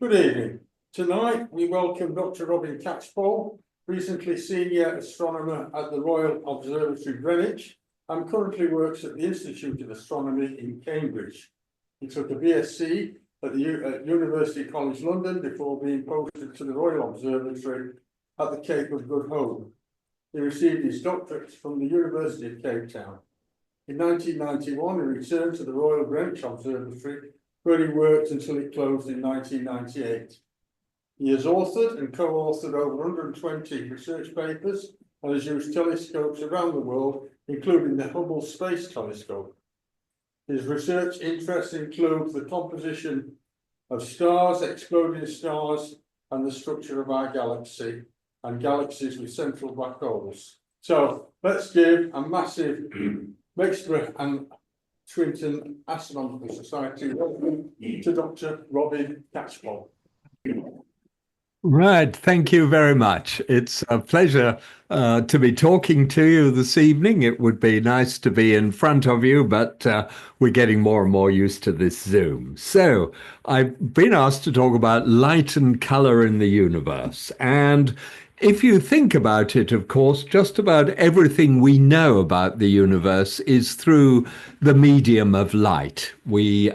Good evening. Tonight we welcome Dr. Robin Catchpole, recently Senior Astronomer at the Royal Observatory Greenwich and currently works at the Institute of Astronomy in Cambridge. He took a BSc at the University College London before being posted to the Royal Observatory at the Cape of Good Hope. He received his doctorate from the University of Cape Town. In 1991, he returned to the Royal Greenwich Observatory, where he worked until it closed in 1998. He has authored and co-authored over 120 research papers and has used telescopes around the world, including the Hubble Space Telescope. His research interests include the composition of stars, exploding stars, and the structure of our galaxy and galaxies with central black holes. So let's give a massive Mixed and Swinton Astronomical Society welcome to Dr. Robin Catchpole. Right, thank you very much. It's a pleasure to be talking to you this evening. It would be nice to be in front of you, but we're getting more and more used to this Zoom. So I've been asked to talk about light and color in the universe. And if you think about it, of course, just about everything we know about the universe is through the medium of light. We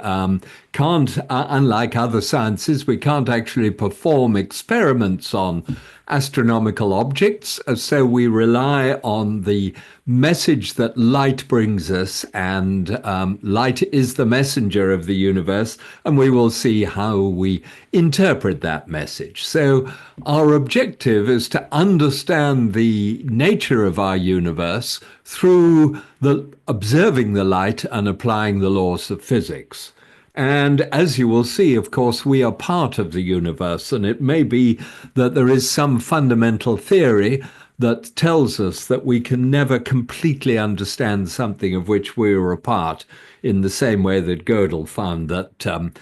can't, unlike other sciences, we can't actually perform experiments on astronomical objects, so we rely on the message that light brings us, and light is the messenger of the universe, and we will see how we interpret that message. So our objective is to understand the nature of our universe through observing the light and applying the laws of physics. And as you will see, of course, we are part of the universe, and it may be that there is some fundamental theory that tells us that we can never completely understand something of which we are a part, in the same way that Gödel found that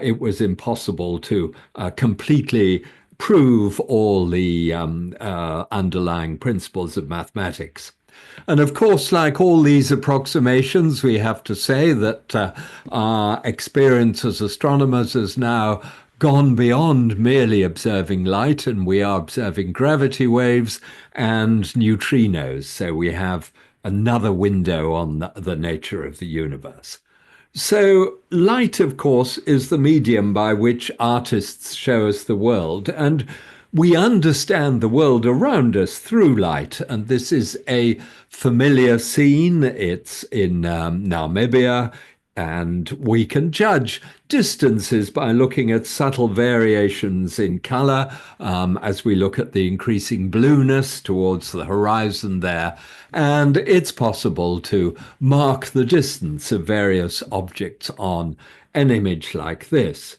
it was impossible to completely prove all the underlying principles of mathematics. And of course, like all these approximations, we have to say that our experience as astronomers has now gone beyond merely observing light, and we are observing gravity waves and neutrinos. So we have another window on the nature of the universe. So light, of course, is the medium by which artists show us the world, and we understand the world around us through light. And this is a familiar scene. It's in Namibia, and we can judge distances by looking at subtle variations in color as we look at the increasing blueness towards the horizon there. And it's possible to mark the distance of various objects on an image like this.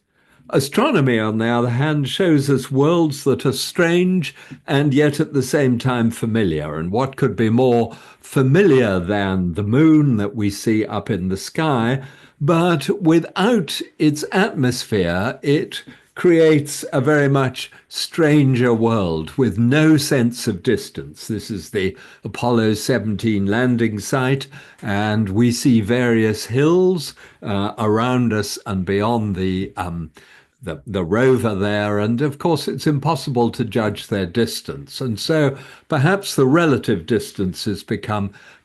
Astronomy, on the other hand, shows us worlds that are strange and yet at the same time familiar. And what could be more familiar than the moon that we see up in the sky? But without its atmosphere, it creates a very much stranger world with no sense of distance. This is the Apollo 17 landing site, and we see various hills around us and beyond the rover there, and of course it's impossible to judge their distance, and so perhaps the relative distances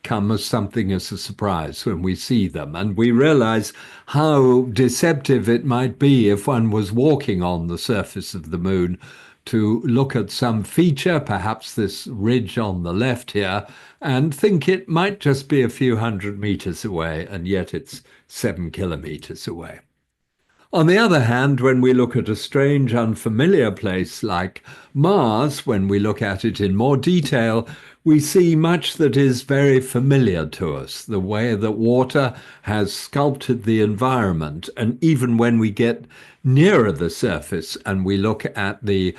come as something as a surprise when we see them, and we realize how deceptive it might be if one was walking on the surface of the moon to look at some feature, perhaps this ridge on the left here, and think it might just be a few hundred meters away, and yet it's 7 kilometers away. On the other hand, when we look at a strange, unfamiliar place like Mars, when we look at it in more detail, we see much that is very familiar to us, the way that water has sculpted the environment. And even when we get nearer the surface and we look at the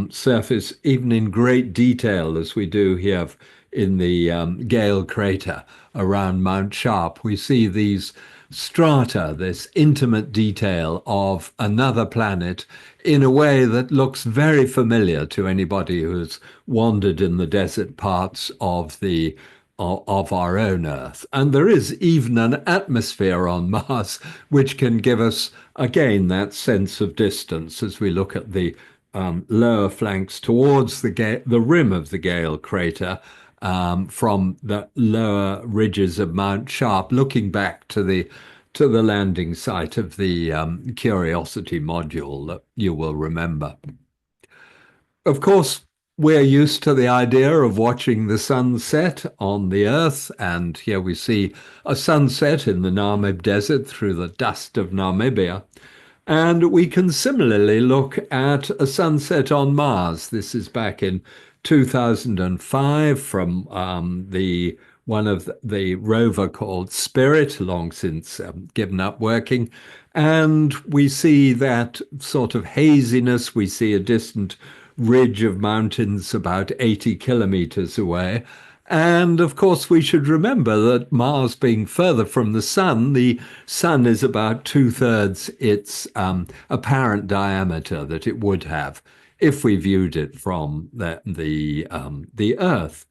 surface, even in great detail, as we do here in the Gale crater around Mount Sharp, we see these strata, this intimate detail of another planet in a way that looks very familiar to anybody who's wandered in the desert parts of the of our own Earth. And there is even an atmosphere on Mars, which can give us, again, that sense of distance as we look at the lower flanks towards the rim of the Gale crater from the lower ridges of Mount Sharp, looking back to the landing site of the Curiosity module that you will remember. Of course, we're used to the idea of watching the sunset on the Earth, and here we see a sunset in the Namib Desert through the dust of Namibia. And we can similarly look at a sunset on Mars. This is back in 2005 from one of the rover called Spirit, long since given up working. And we see that sort of haziness. We see a distant ridge of mountains about 80 kilometers away. And of course, we should remember that Mars being further from the sun is about 2/3 its apparent diameter that it would have if we viewed it from the Earth.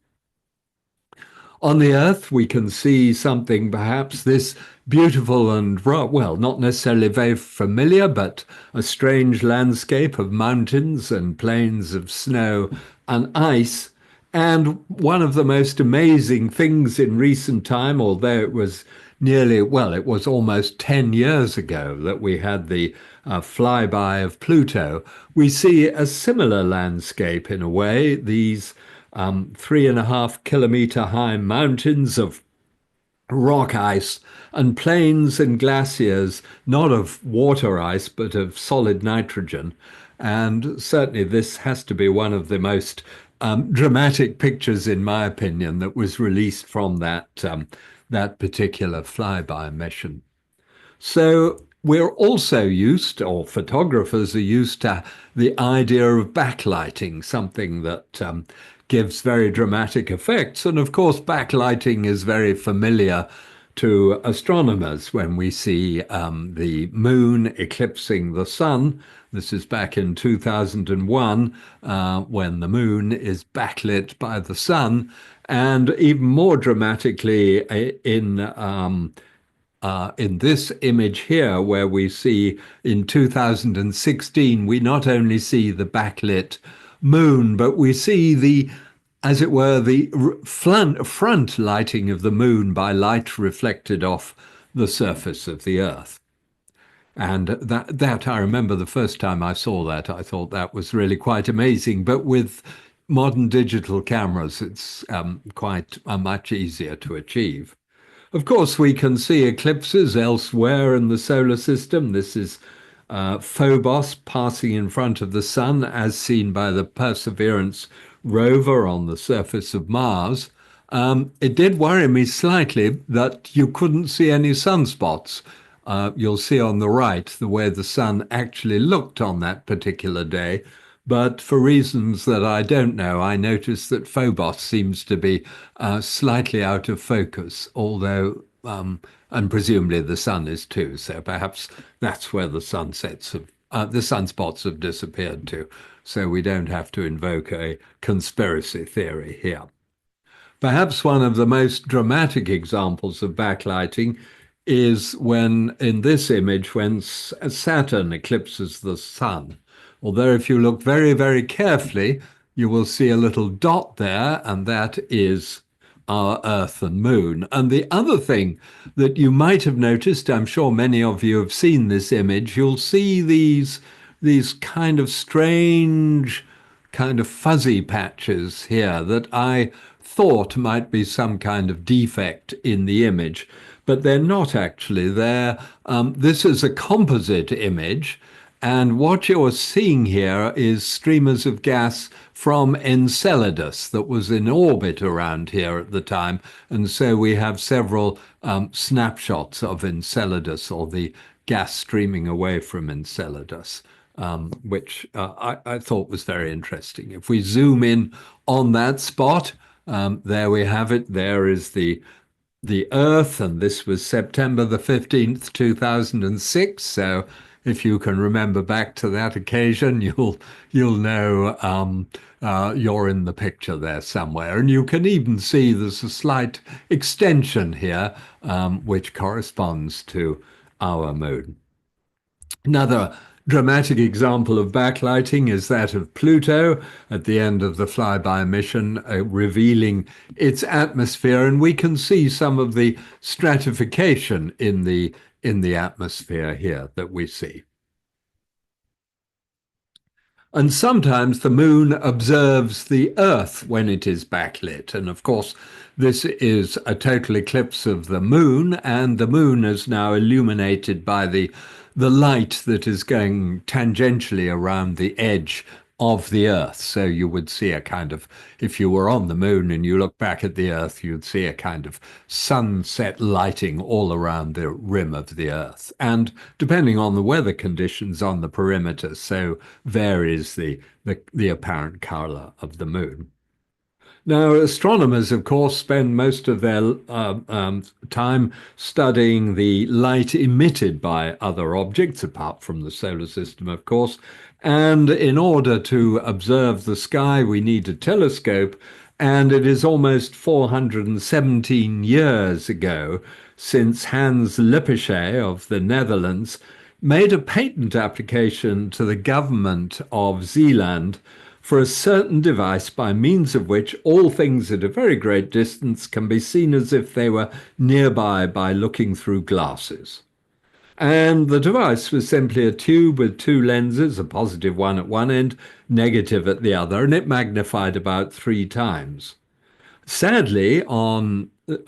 On the Earth, we can see something, perhaps this beautiful and, well, not necessarily very familiar, but a strange landscape of mountains and plains of snow and ice. And one of the most amazing things in recent time, although it was it was almost 10 years ago that we had the flyby of Pluto, we see a similar landscape in a way, these 3.5 kilometer high mountains of rock ice and plains and glaciers, not of water ice, but of solid nitrogen. And certainly this has to be one of the most dramatic pictures, in my opinion, that was released from that particular flyby mission. So we're also used, or photographers are used to the idea of backlighting, something that gives very dramatic effects. And of course, backlighting is very familiar to astronomers when we see the moon eclipsing the sun. This is back in 2001 when the moon is backlit by the sun. And even more dramatically in this image here, where we see in 2016, we not only see the backlit moon, but we see as it were, the front lighting of the moon by light reflected off the surface of the Earth. And that I remember the first time I saw that, I thought that was really quite amazing. But with modern digital cameras, it's quite much easier to achieve. Of course, we can see eclipses elsewhere in the solar system. This is Phobos passing in front of the sun, as seen by the Perseverance rover on the surface of Mars. It did worry me slightly that you couldn't see any sunspots. You'll see on the right the way the sun actually looked on that particular day. But for reasons that I don't know, I noticed that Phobos seems to be slightly out of focus, although, and presumably the sun is too. So perhaps that's where the sunspots have disappeared to. So we don't have to invoke a conspiracy theory here. Perhaps one of the most dramatic examples of backlighting is when, in this image, when Saturn eclipses the sun. Although if you look very, very carefully, you will see a little dot there, and that is our Earth and Moon. And the other thing that you might have noticed, I'm sure many of you have seen this image, you'll see these kind of strange, kind of fuzzy patches here that I thought might be some kind of defect in the image, but they're not actually. This is a composite image, and what you're seeing here is streamers of gas from Enceladus that was in orbit around here at the time. And so we have several snapshots of Enceladus, or the gas streaming away from Enceladus, which I thought was very interesting. If we zoom in on that spot, there we have it. There is the Earth, and this was September the 15th, 2006. So if you can remember back to that occasion, you'll know you're in the picture there somewhere. And you can even see there's a slight extension here, which corresponds to our moon. Another dramatic example of backlighting is that of Pluto at the end of the flyby mission, revealing its atmosphere, and we can see some of the stratification in the atmosphere here that we see. And sometimes the moon observes the Earth when it is backlit. And of course, this is a total eclipse of the moon, and the moon is now illuminated by the light that is going tangentially around the edge of the Earth. So you would see a kind of, if you were on the moon and you look back at the Earth, you'd see a kind of sunset lighting all around the rim of the Earth. And depending on the weather conditions on the perimeter, so varies the apparent color of the moon. Now, astronomers, of course, spend most of their time studying the light emitted by other objects, apart from the solar system, of course. And in order to observe the sky, we need a telescope. And it is almost 417 years ago since Hans Lippershey of the Netherlands made a patent application to the government of Zeeland for a certain device by means of which all things at a very great distance can be seen as if they were nearby by looking through glasses. And the device was simply a tube with two lenses, a positive one at one end, negative at the other, and it magnified about 3 times. Sadly,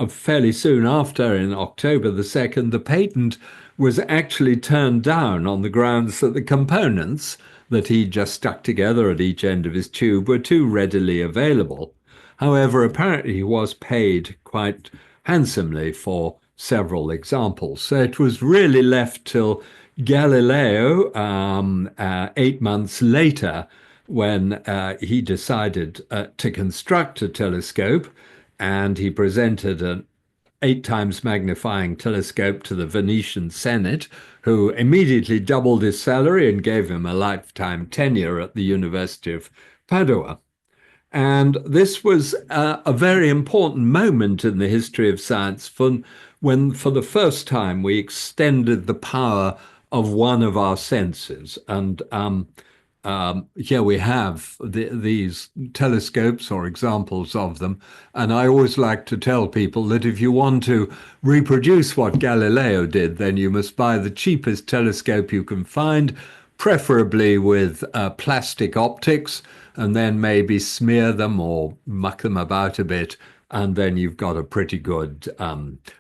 fairly soon after, in October the 2nd, the patent was actually turned down on the grounds that the components that he just stuck together at each end of his tube were too readily available. However, apparently he was paid quite handsomely for several examples. So it was really left till Galileo, 8 months later, when he decided to construct a telescope, and he presented an 8 times magnifying telescope to the Venetian Senate, who immediately doubled his salary and gave him a lifetime tenure at the University of Padua. And this was a very important moment in the history of science when, for the first time, we extended the power of one of our senses. And here we have these telescopes, or examples of them. And I always like to tell people that if you want to reproduce what Galileo did, then you must buy the cheapest telescope you can find, preferably with plastic optics, and then maybe smear them or muck them about a bit. And then you've got a pretty good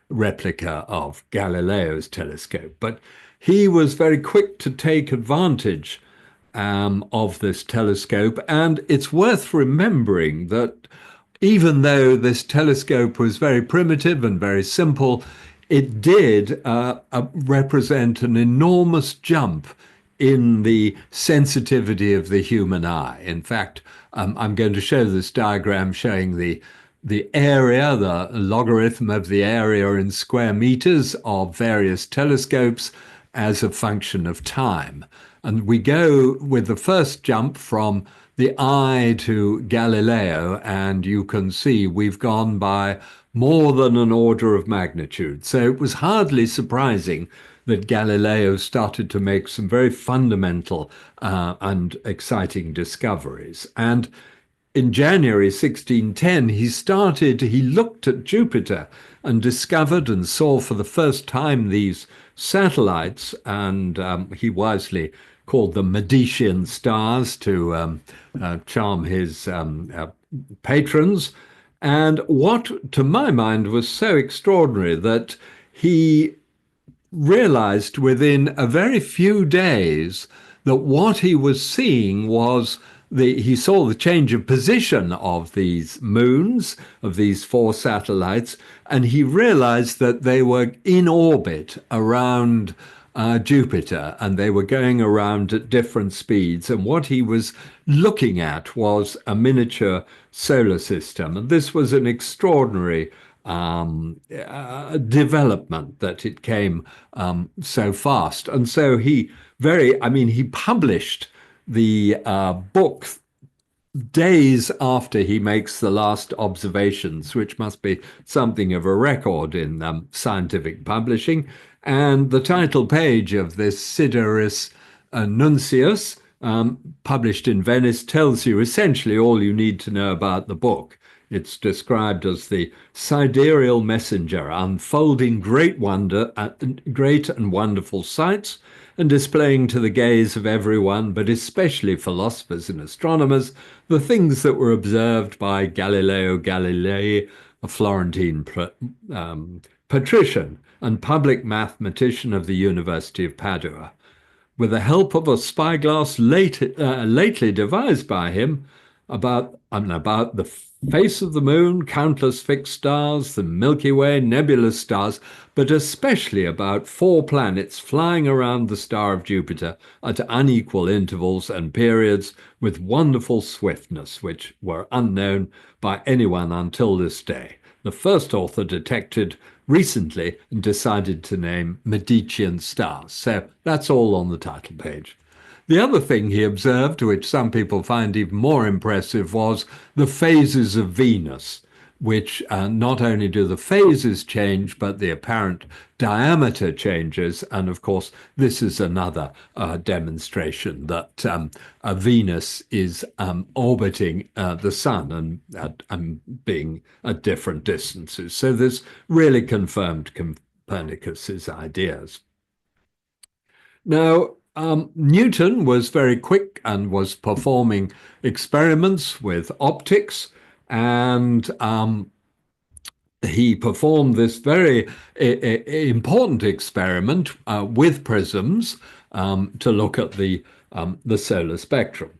replica of Galileo's telescope. But he was very quick to take advantage of this telescope. And it's worth remembering that even though this telescope was very primitive and very simple, it did represent an enormous jump in the sensitivity of the human eye. In fact, I'm going to show this diagram showing the area, the logarithm of the area in square meters of various telescopes as a function of time. And we go with the first jump from the eye to Galileo, and you can see we've gone by more than an order of magnitude. So it was hardly surprising that Galileo started to make some very fundamental and exciting discoveries. And in January 1610, he looked at Jupiter and discovered and saw for the first time these satellites, and he wisely called them Medicean stars to charm his patrons. And what, to my mind, was so extraordinary that he realized within a very few days that what he was seeing was he saw the change of position of these moons, of these 4 satellites, and he realized that they were in orbit around Jupiter, and they were going around at different speeds. And what he was looking at was a miniature solar system. And this was an extraordinary development that it came so fast. And so he I mean, he published the book days after he makes the last observations, which must be something of a record in scientific publishing. And the title page of this Sideris Nuncius, published in Venice, tells you essentially all you need to know about the book. It's described as the sidereal messenger, unfolding great and wonderful sights, and displaying to the gaze of everyone, but especially philosophers and astronomers, the things that were observed by Galileo Galilei, a Florentine patrician and public mathematician of the University of Padua. With the help of a spyglass lately devised by him, about the face of the moon, countless fixed stars, the Milky Way, nebulous stars, but especially about 4 planets flying around the star of Jupiter at unequal intervals and periods with wonderful swiftness, which were unknown by anyone until this day. The first author detected recently and decided to name Medicean stars. So that's all on the title page. The other thing he observed, which some people find even more impressive, was the phases of Venus, which not only do the phases change, but the apparent diameter changes. And of course, this is another demonstration that Venus is orbiting the sun and being at different distances. So this really confirmed Copernicus's ideas. Now, Newton was very quick and was performing experiments with optics, and he performed this very important experiment with prisms to look at the solar spectrum.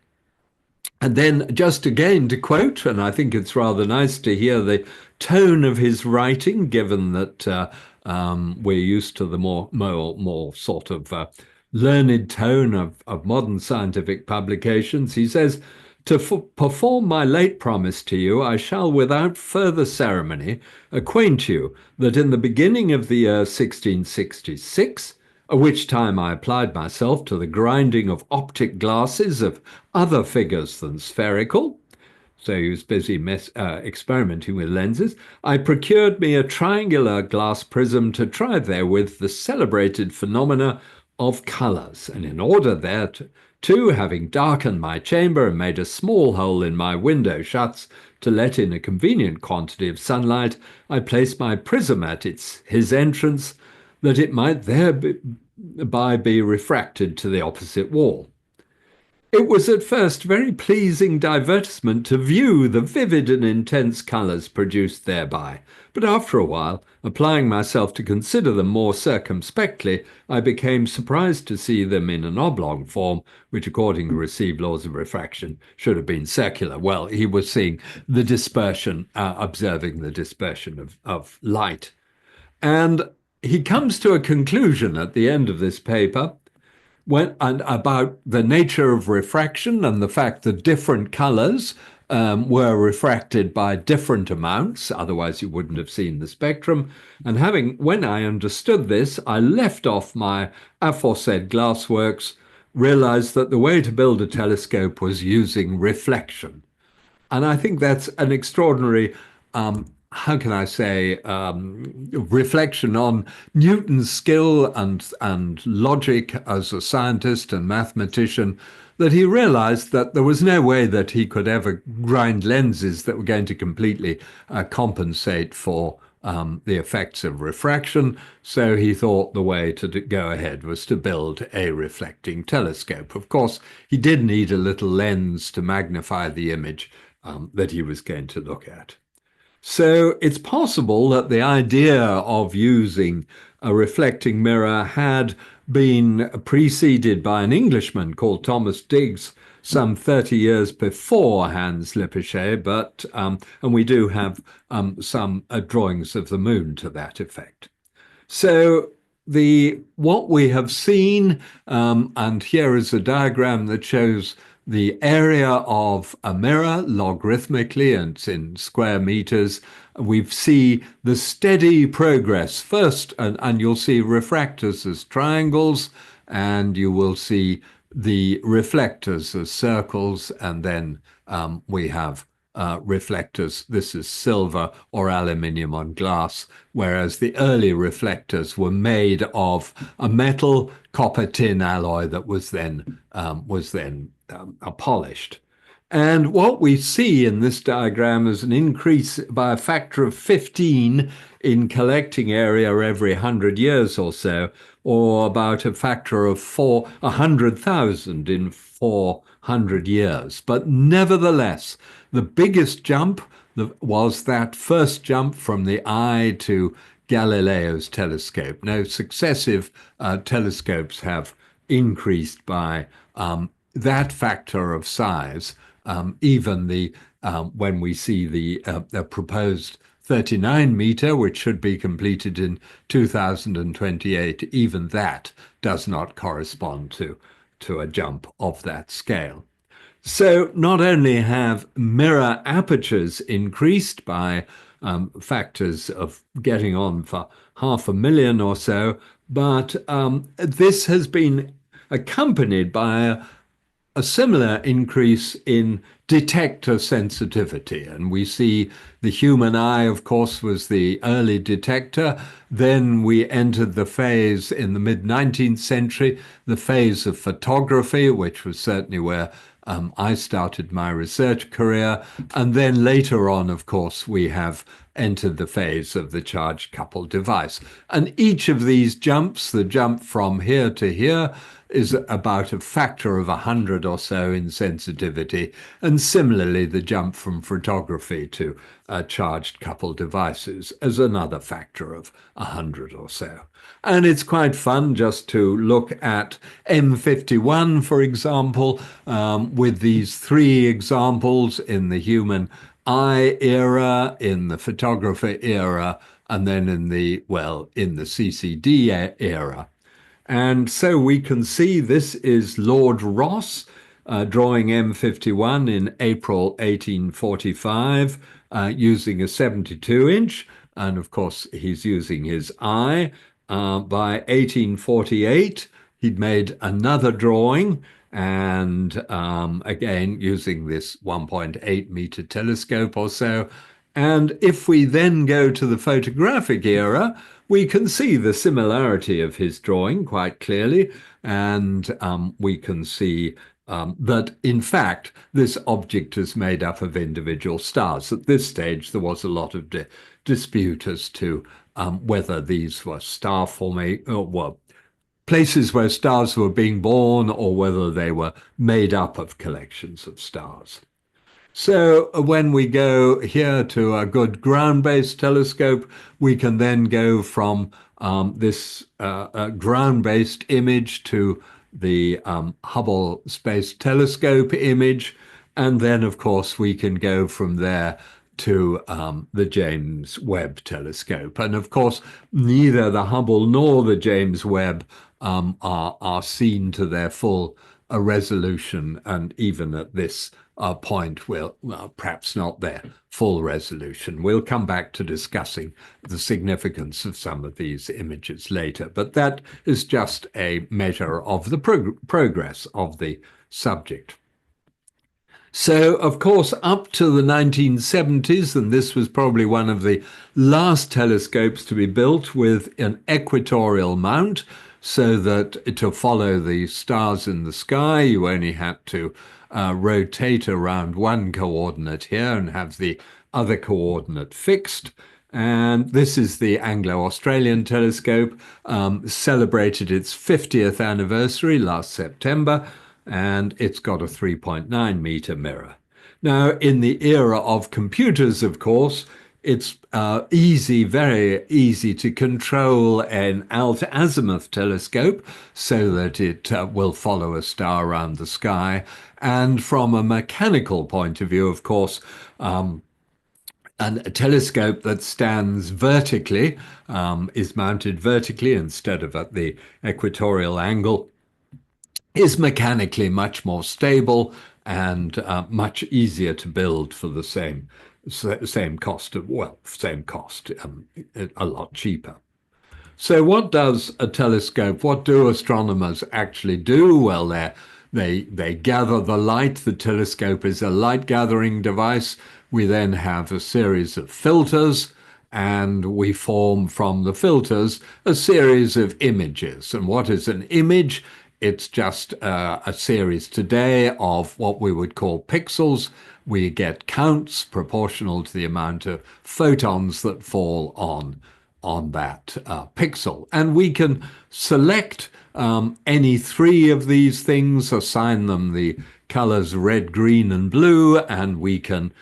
And then just again to quote, and I think it's rather nice to hear the tone of his writing, given that we're used to the more sort of learned tone of modern scientific publications. He says, "To perform my late promise to you, I shall without further ceremony acquaint you that in the beginning of the year 1666, at which time I applied myself to the grinding of optic glasses of other figures than spherical," so he was busy experimenting with lenses, "I procured me a triangular glass prism to try therewith the celebrated phenomena of colours, and in order thereto, having darkened my chamber and made a small hole in my window shuts to let in a convenient quantity of sunlight, I placed my prism at his entrance, that it might thereby be refracted to the opposite wall. It was at first very pleasing divertisement to view the vivid and intense colours produced thereby, but after a while, applying myself to consider them more circumspectly, I became surprised to see them in an oblong form, which according to received laws of refraction should have been circular." Well, he was seeing the dispersion, observing the dispersion of light. And he comes to a conclusion at the end of this paper about the nature of refraction and the fact that different colors were refracted by different amounts, otherwise you wouldn't have seen the spectrum. And when I understood this, I left off my aforesaid glassworks, realized that the way to build a telescope was using reflection. And I think that's an extraordinary how can I say, reflection on Newton's skill and logic as a scientist and mathematician, that he realized that there was no way that he could ever grind lenses that were going to completely compensate for the effects of refraction. So he thought the way to go ahead was to build a reflecting telescope. Of course, he did need a little lens to magnify the image that he was going to look at. So it's possible that the idea of using a reflecting mirror had been preceded by an Englishman called Thomas Digges some 30 years before Hans Lippershey, but and we do have some drawings of the moon to that effect. So what we have seen, and here is a diagram that shows the area of a mirror logarithmically, and it's in square meters. We see the steady progress first, and you'll see refractors as triangles, and you will see the reflectors as circles, and then we have reflectors. This is silver or aluminium on glass, whereas the early reflectors were made of a metal copper tin alloy that was then polished. And what we see in this diagram is an increase by a factor of 15 in collecting area every 100 years or so, or about a factor of 100,000 in 400 years. But nevertheless, the biggest jump was that first jump from the eye to Galileo's telescope. Now, successive telescopes have increased by that factor of size. Even when we see the proposed 39 meter, which should be completed in 2028, even that does not correspond to a jump of that scale. So not only have mirror apertures increased by factors of getting on for 500,000 or so, but this has been accompanied by a similar increase in detector sensitivity. And we see the human eye, of course, was the early detector. Then we entered the phase in the mid-19th century, the phase of photography, which was certainly where I started my research career. And then later on, of course, we have entered the phase of the charged coupled device. And each of these jumps, the jump from here to here, is about a factor of 100 or so in sensitivity. And similarly, the jump from photography to charged coupled devices is another factor of 100 or so. And it's quite fun just to look at M51, for example, with these three examples in the human eye era, in the photographer era, and then in the CCD era. And so we can see this is Lord Rosse drawing M51 in April 1845 using a 72-inch. And of course, he's using his eye. By 1848, he'd made another drawing, and again, using this 1.8 meter telescope or so. And if we then go to the photographic era, we can see the similarity of his drawing quite clearly, and we can see that, in fact, this object is made up of individual stars. At this stage, there was a lot of dispute as to whether these were star formation, or well, places where stars were being born, or whether they were made up of collections of stars. So when we go here to a good ground-based telescope, we can then go from this ground-based image to the Hubble Space Telescope image. And then, of course, we can go from there to the James Webb Telescope. And of course, neither the Hubble nor the James Webb are seen to their full resolution, and even at this point, well, perhaps not their full resolution. We'll come back to discussing the significance of some of these images later, but that is just a measure of the progress of the subject. So, of course, up to the 1970s, and this was probably one of the last telescopes to be built with an equatorial mount, so that to follow the stars in the sky, you only had to rotate around one coordinate here and have the other coordinate fixed. And this is the Anglo-Australian telescope, celebrated its 50th anniversary last September, and it's got a 3.9 meter mirror. Now, in the era of computers, of course, it's very easy to control an alt-azimuth telescope so that it will follow a star around the sky. And from a mechanical point of view, of course, a telescope that stands vertically, is mounted vertically instead of at the equatorial angle, is mechanically much more stable and much easier to build for the same cost, a lot cheaper. So what does a telescope, what do astronomers actually do? Well, they gather the light. The telescope is a light gathering device. We then have a series of filters, and we form from the filters a series of images. And what is an image? It's just a series today of what we would call pixels. We get counts proportional to the amount of photons that fall on that pixel. And we can select any three of these things, assign them the colors red, green, and blue, and we can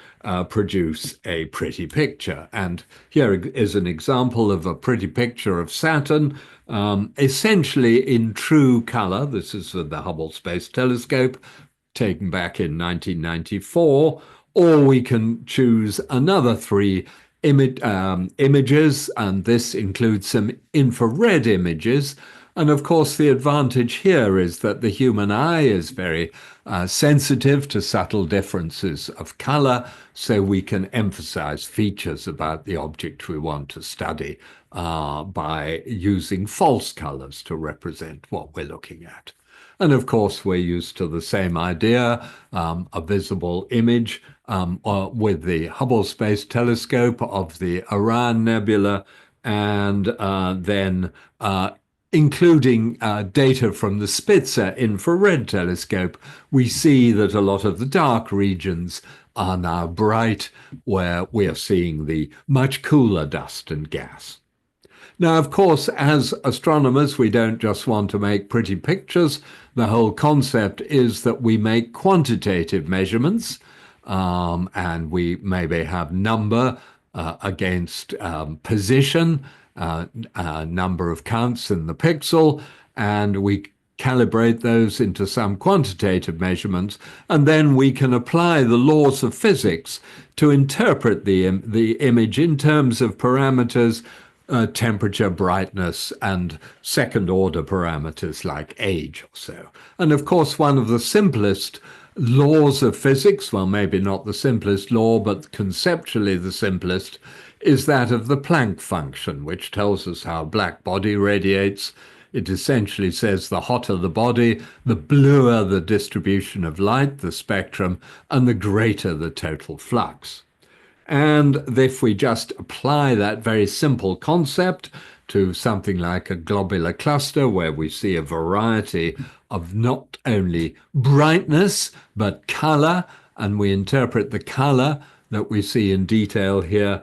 produce a pretty picture. And here is an example of a pretty picture of Saturn, essentially in true color. This is the Hubble Space Telescope, taken back in 1994, or we can choose another three images, and this includes some infrared images. And of course, the advantage here is that the human eye is very sensitive to subtle differences of color, so we can emphasize features about the object we want to study by using false colors to represent what we're looking at. And of course, we're used to the same idea, a visible image with the Hubble Space Telescope of the Orion Nebula, and then including data from the Spitzer infrared telescope, we see that a lot of the dark regions are now bright, where we are seeing the much cooler dust and gas. Now, of course, as astronomers, we don't just want to make pretty pictures. The whole concept is that we make quantitative measurements, and we maybe have number against position, number of counts in the pixel, and we calibrate those into some quantitative measurements, and then we can apply the laws of physics to interpret the image in terms of parameters, temperature, brightness, and second-order parameters like age or so. And of course, one of the simplest laws of physics, well, maybe not the simplest law, but conceptually the simplest, is that of the Planck function, which tells us how a black body radiates. It essentially says the hotter the body, the bluer the distribution of light, the spectrum, and the greater the total flux. And if we just apply that very simple concept to something like a globular cluster, where we see a variety of not only brightness, but color, and we interpret the color that we see in detail here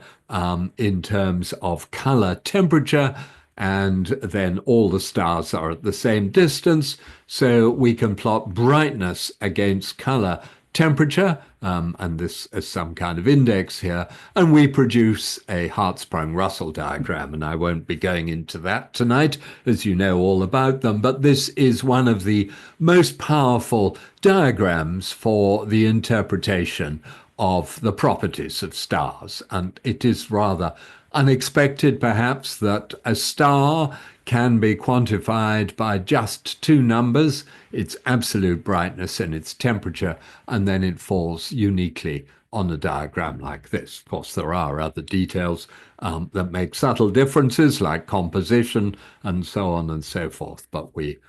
in terms of color temperature, and then all the stars are at the same distance, so we can plot brightness against color temperature, and this is some kind of index here, and we produce a Hertzsprung-Russell diagram, and I won't be going into that tonight, as you know all about them, but this is one of the most powerful diagrams for the interpretation of the properties of stars. And it is rather unexpected, perhaps, that a star can be quantified by just two numbers, its absolute brightness and its temperature, and then it falls uniquely on a diagram like this. Of course, there are other details that make subtle differences, like composition and so on and so forth, but we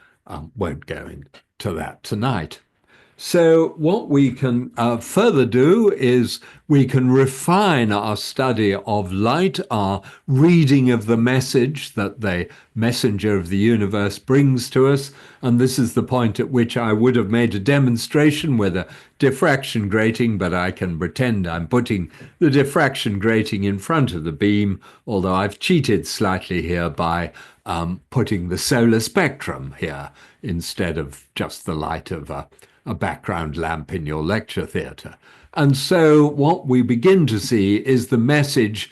won't go into that tonight. So what we can further do is we can refine our study of light, our reading of the message that the messenger of the universe brings to us. And this is the point at which I would have made a demonstration with a diffraction grating, but I can pretend I'm putting the diffraction grating in front of the beam, although I've cheated slightly here by putting the solar spectrum here instead of just the light of a background lamp in your lecture theatre. And so what we begin to see is the message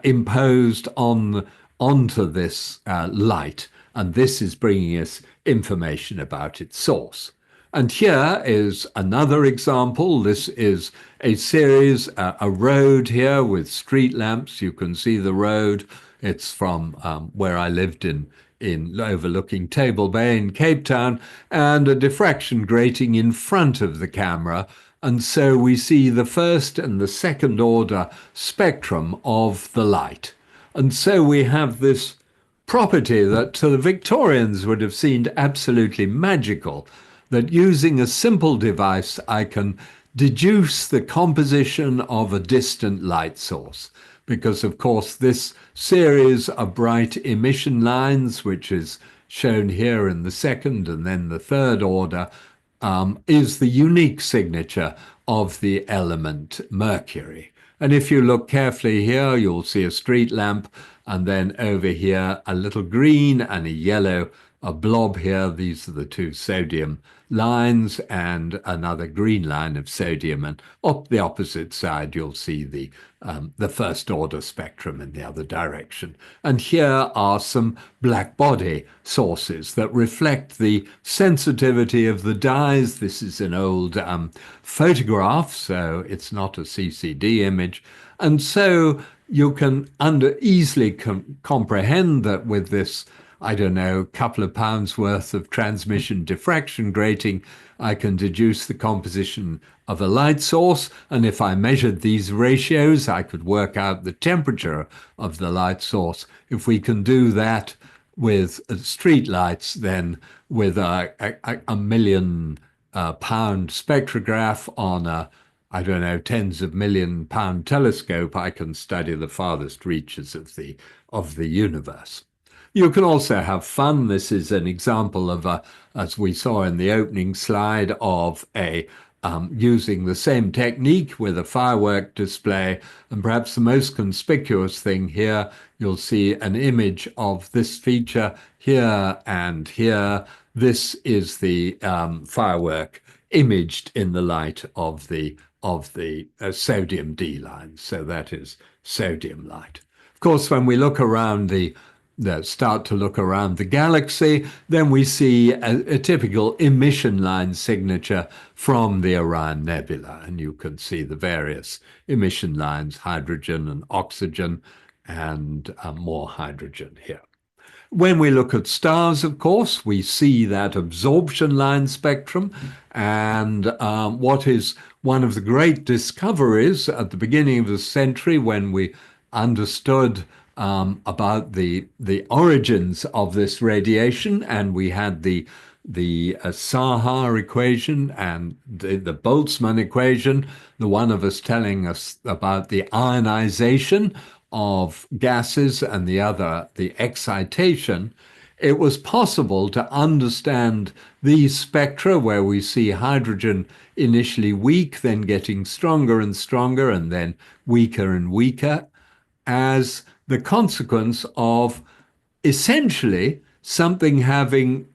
imposed onto this light, and this is bringing us information about its source. And here is another example. This is a series, a road here with street lamps. You can see the road. It's from where I lived in overlooking Table Bay in Cape Town, and a diffraction grating in front of the camera. And so we see the first and the second order spectrum of the light. And so we have this property that to the Victorians would have seemed absolutely magical, that using a simple device I can deduce the composition of a distant light source. Because, of course, this series of bright emission lines, which is shown here in the second and then the third order, is the unique signature of the element mercury. And if you look carefully here, you'll see a street lamp, and then over here, a little green and a yellow, a blob here. These are the two sodium lines, and another green line of sodium. And up the opposite side, you'll see the first order spectrum in the other direction. And here are some black body sources that reflect the sensitivity of the dyes. This is an old photograph, so it's not a CCD image. And so you can easily comprehend that with this, I don't know, couple of pounds worth of transmission diffraction grating, I can deduce the composition of a light source. And if I measured these ratios, I could work out the temperature of the light source. If we can do that with street lights, then with a million pound spectrograph on a, I don't know, tens of million pound telescope, I can study the farthest reaches of the universe. You can also have fun. This is an example of, as we saw in the opening slide, of using the same technique with a firework display. And perhaps the most conspicuous thing here, you'll see an image of this feature here and here. This is the firework imaged in the light of the sodium D line. So that is sodium light. Of course, when we look around start to look around the galaxy, then we see a typical emission line signature from the Orion Nebula. And you can see the various emission lines, hydrogen and oxygen, and more hydrogen here. When we look at stars, of course, we see that absorption line spectrum. And what is one of the great discoveries at the beginning of the century, when we understood about the origins of this radiation, and we had the Sahar equation and the Boltzmann equation, the one of us telling us about the ionization of gases and the other the excitation. It was possible to understand these spectra where we see hydrogen initially weak, then getting stronger and stronger, and then weaker and weaker, as the consequence of essentially something having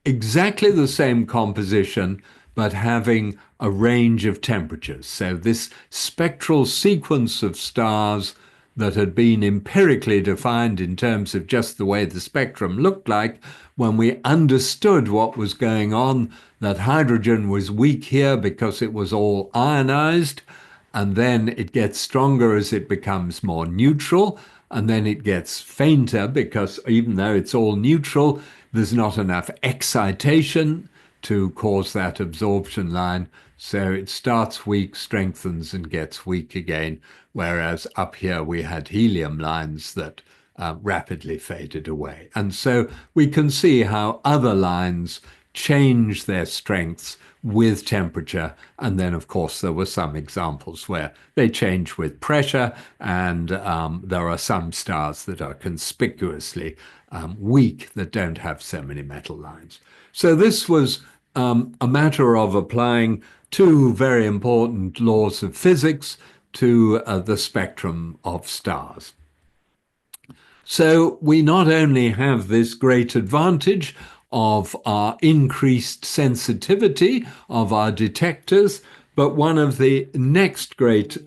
exactly the same composition, but having a range of temperatures. So this spectral sequence of stars that had been empirically defined in terms of just the way the spectrum looked like, when we understood what was going on, that hydrogen was weak here because it was all ionized, and then it gets stronger as it becomes more neutral, and then it gets fainter because even though it's all neutral, there's not enough excitation to cause that absorption line. So it starts weak, strengthens, and gets weak again, whereas up here we had helium lines that rapidly faded away. And so we can see how other lines change their strengths with temperature. And then, of course, there were some examples where they change with pressure, and there are some stars that are conspicuously weak that don't have so many metal lines. So this was a matter of applying two very important laws of physics to the spectrum of stars. So we not only have this great advantage of our increased sensitivity of our detectors, but one of the next great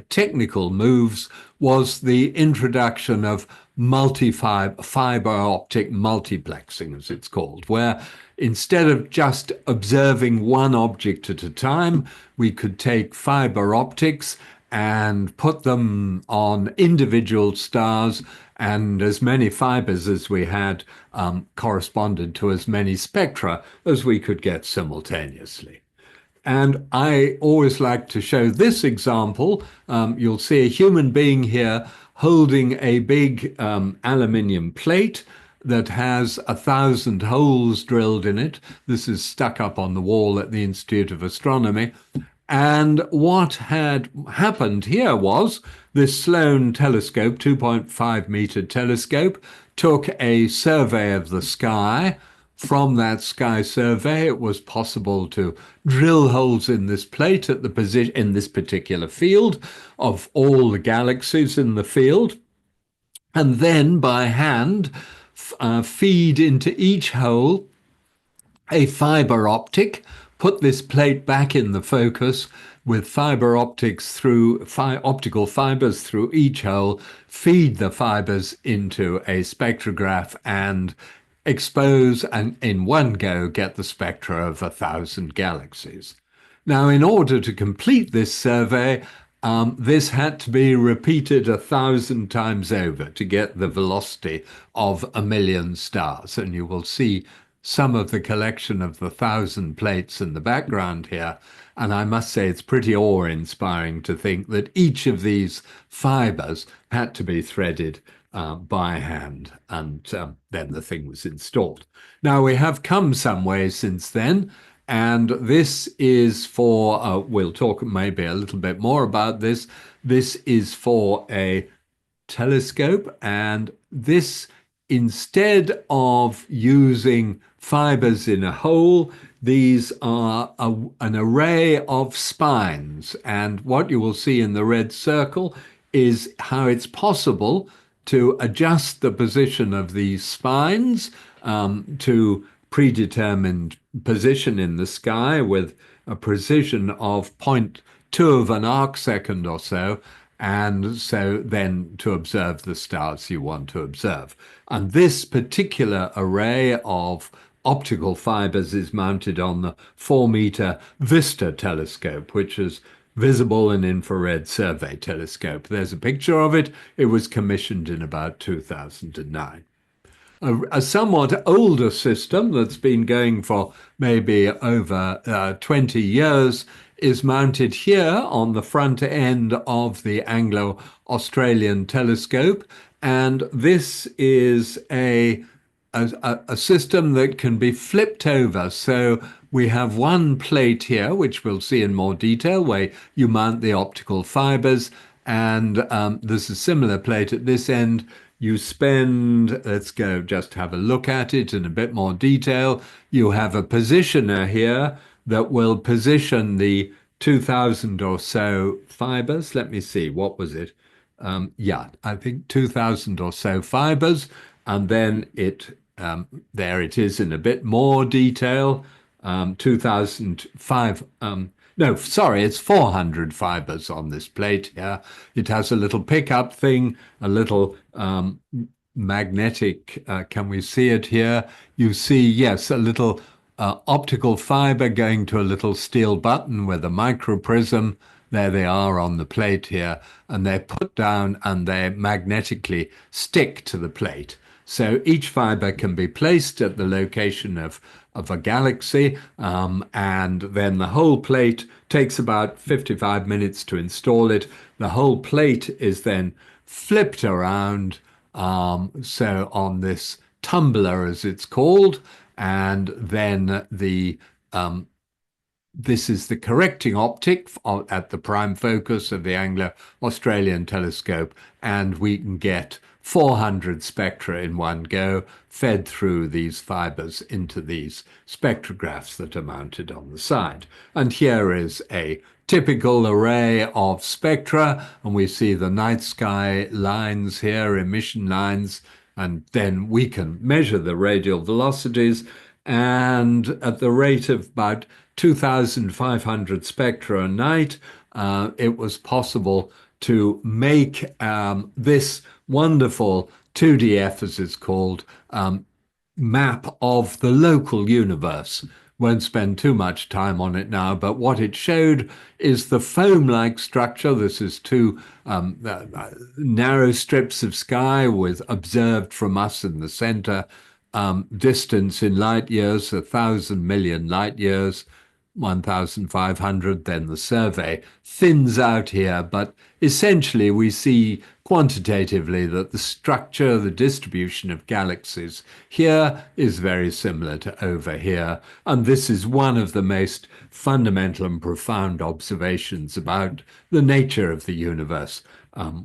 technical moves was the introduction of fiber optic multiplexing, as it's called, where instead of just observing one object at a time, we could take fiber optics and put them on individual stars, and as many fibers as we had corresponded to as many spectra as we could get simultaneously. And I always like to show this example. You'll see a human being here holding a big aluminium plate, that has 1,000 holes drilled in it. This is stuck up on the wall at the Institute of Astronomy. And what had happened here was this Sloan telescope, 2.5-meter telescope, took a survey of the sky. From that sky survey, it was possible to drill holes in this plate at the position in this particular field of all the galaxies in the field, and then by hand feed into each hole a fiber optic, put this plate back in the focus with fiber optics through optical fibers through each hole, feed the fibers into a spectrograph and expose and in one go get the spectra of 1,000 galaxies. Now, in order to complete this survey, this had to be repeated 1,000 times over to get the velocity of 1,000,000 stars. And you will see some of the collection of the 1,000 plates in the background here. And I must say it's pretty awe-inspiring to think that each of these fibers had to be threaded by hand, and then the thing was installed. Now, we have come some way since then, and this is for, we'll talk maybe a little bit more about this. This is for a telescope, and this, instead of using fibers in a hole, these are an array of spines. And what you will see in the red circle is how it's possible to adjust the position of these spines to predetermined position in the sky with a precision of 0.2 of an arc second or so, and so then to observe the stars you want to observe. And this particular array of optical fibers is mounted on the 4-meter VISTA Telescope, which is Visible and Infrared Survey Telescope. There's a picture of it. It was commissioned in about 2009. A somewhat older system that's been going for maybe over 20 years is mounted here on the front end of the Anglo-Australian telescope. And this is a system that can be flipped over. So we have one plate here, which we'll see in more detail, where you mount the optical fibers. And there's a similar plate at this end. You spend, let's go just have a look at it in a bit more detail. You have a positioner here that will position the 2,000 or so fibers. Let me see, what was it? Yeah, I think 2,000 or so fibers. And then there it is in a bit more detail. 2,005, no, sorry, it's 400 fibers on this plate here. It has a little pickup thing, a little magnetic, can we see it here? You see, yes, a little optical fiber going to a little steel button with a microprism. There they are on the plate here, and they're put down and they magnetically stick to the plate. So each fiber can be placed at the location of a galaxy, and then the whole plate takes about 55 minutes to install it. The whole plate is then flipped around, so on this tumbler, as it's called, and then this is the correcting optic at the prime focus of the Anglo-Australian telescope, and we can get 400 spectra in one go, fed through these fibers into these spectrographs that are mounted on the side. And here is a typical array of spectra, and we see the night sky lines here, emission lines, and then we can measure the radial velocities, and at the rate of about 2,500 spectra a night, it was possible to make this wonderful 2DF, as it's called, map of the local universe. Won't spend too much time on it now, but what it showed is the foam-like structure. This is two narrow strips of sky with observed from us in the center, distance in light years, 1,000 million light years. 1500, then the survey thins out here, but essentially we see quantitatively that the structure, the distribution of galaxies here is very similar to over here, and this is one of the most fundamental and profound observations about the nature of the universe,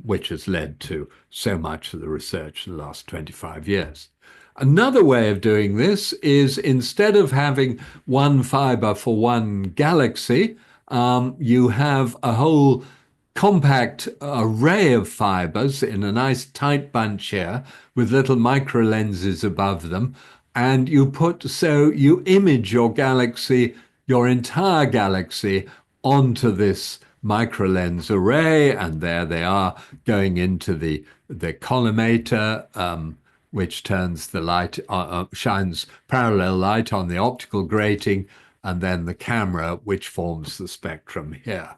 which has led to so much of the research in the last 25 years. Another way of doing this is, instead of having one fiber for one galaxy, you have a whole compact array of fibers in a nice tight bunch here with little micro lenses above them. And you image your galaxy, your entire galaxy, onto this micro lens array, and there they are going into the collimator, which turns the light, shines parallel light on the optical grating, and then the camera, which forms the spectrum here.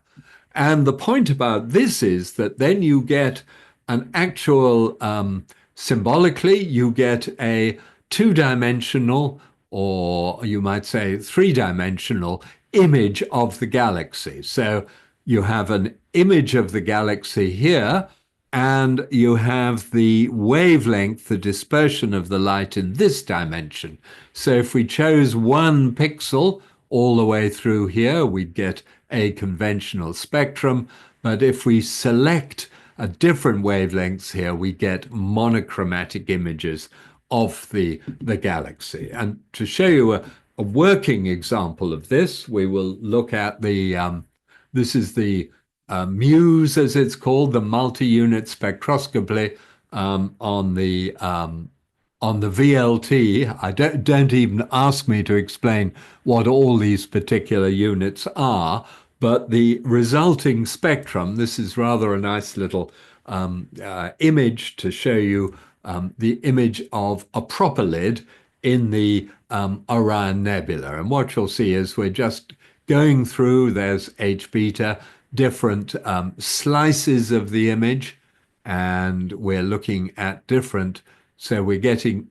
And the point about this is that then you get an actual, symbolically, you get a two-dimensional, or you might say three-dimensional image of the galaxy. So you have an image of the galaxy here, and you have the wavelength, the dispersion of the light in this dimension. So if we chose one pixel all the way through here, we'd get a conventional spectrum. But if we select a different wavelengths here, we get monochromatic images of the galaxy. And to show you a working example of this, we will look at this is the MSAS, as it's called, the multi-unit spectroscopy on the VLT. I don't even ask me to explain what all these particular units are, but the resulting spectrum, this is rather a nice little image to show you the image of a propylid in the Orion Nebula. And what you'll see is we're just going through, there's H beta, different slices of the image, and we're looking at different, so we're getting,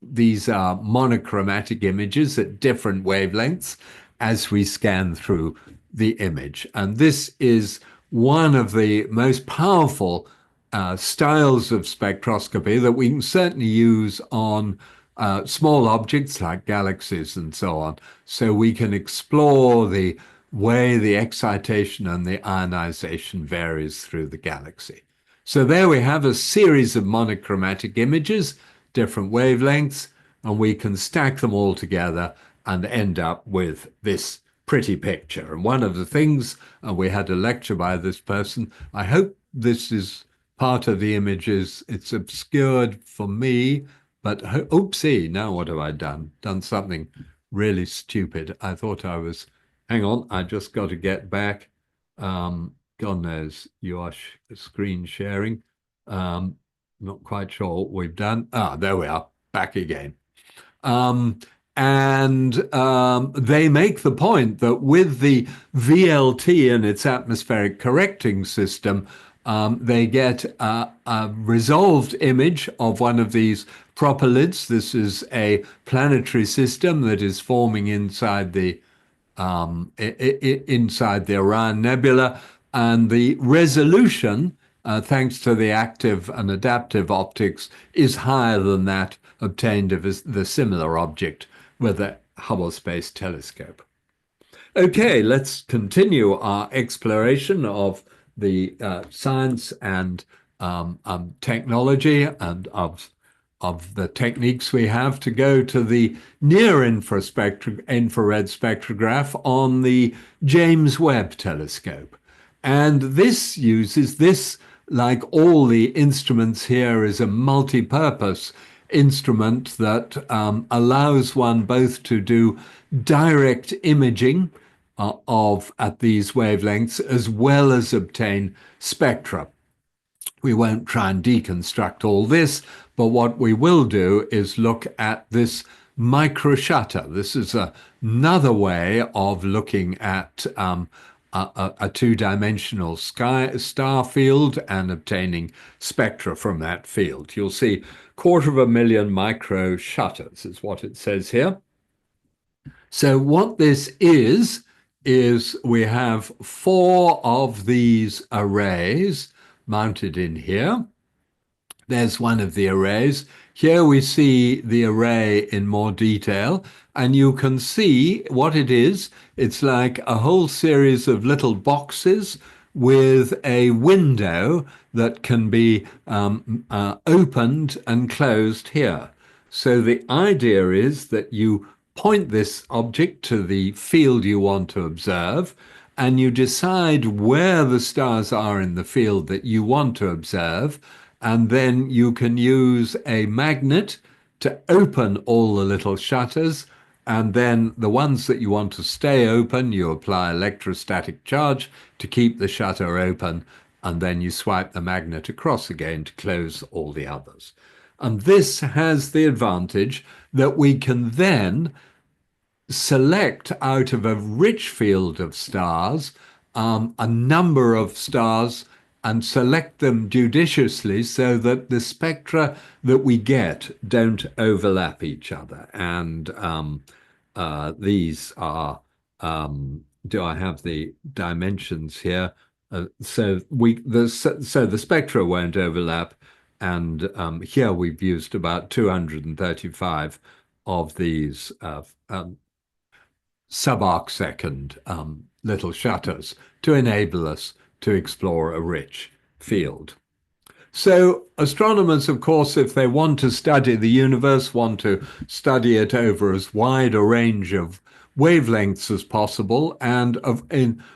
these are monochromatic images at different wavelengths as we scan through the image. And this is one of the most powerful styles of spectroscopy that we can certainly use on small objects like galaxies and so on. So we can explore the way the excitation and the ionization varies through the galaxy. So there we have a series of monochromatic images, different wavelengths, and we can stack them all together and end up with this pretty picture. And one of the things, we had a lecture by this person, I hope this is part of the images, it's obscured for me, but oopsie, now what have I done? Done something really stupid. I thought I was, hang on, I just got to get back. God knows, you are screen sharing. Not quite sure what we've done. There we are, back again. They make the point that with the VLT and its atmospheric correcting system, they get a resolved image of one of these propylids. This is a planetary system that is forming inside the Orion Nebula, and the resolution, thanks to the active and adaptive optics, is higher than that obtained of the similar object with the Hubble Space Telescope. Okay, let's continue our exploration of the science and technology and of the techniques we have to go to the near-infrared spectrograph on the James Webb Telescope. And this uses this, like all the instruments here, is a multi-purpose instrument that allows one both to do direct imaging at these wavelengths as well as obtain spectra. We won't try and deconstruct all this, but what we will do is look at this microshutter. This is another way of looking at a two-dimensional star field and obtaining spectra from that field. You'll see 250,000 microshutters is what it says here. So what this is is we have 4 of these arrays mounted in here. There's one of the arrays. Here we see the array in more detail, and you can see what it is. It's like a whole series of little boxes with a window that can be opened and closed here. So the idea is that you point this object to the field you want to observe, and you decide where the stars are in the field that you want to observe, and then you can use a magnet to open all the little shutters, and then the ones that you want to stay open, you apply electrostatic charge to keep the shutter open, and then you swipe the magnet across again to close all the others. And this has the advantage that we can then select out of a rich field of stars a number of stars and select them judiciously so that the spectra that we get don't overlap each other. And these are, do I have the dimensions here? So the spectra won't overlap. And here we've used about 235 of these sub-arc second little shutters to enable us to explore a rich field. So astronomers, of course, if they want to study the universe, want to study it over as wide a range of wavelengths as possible, and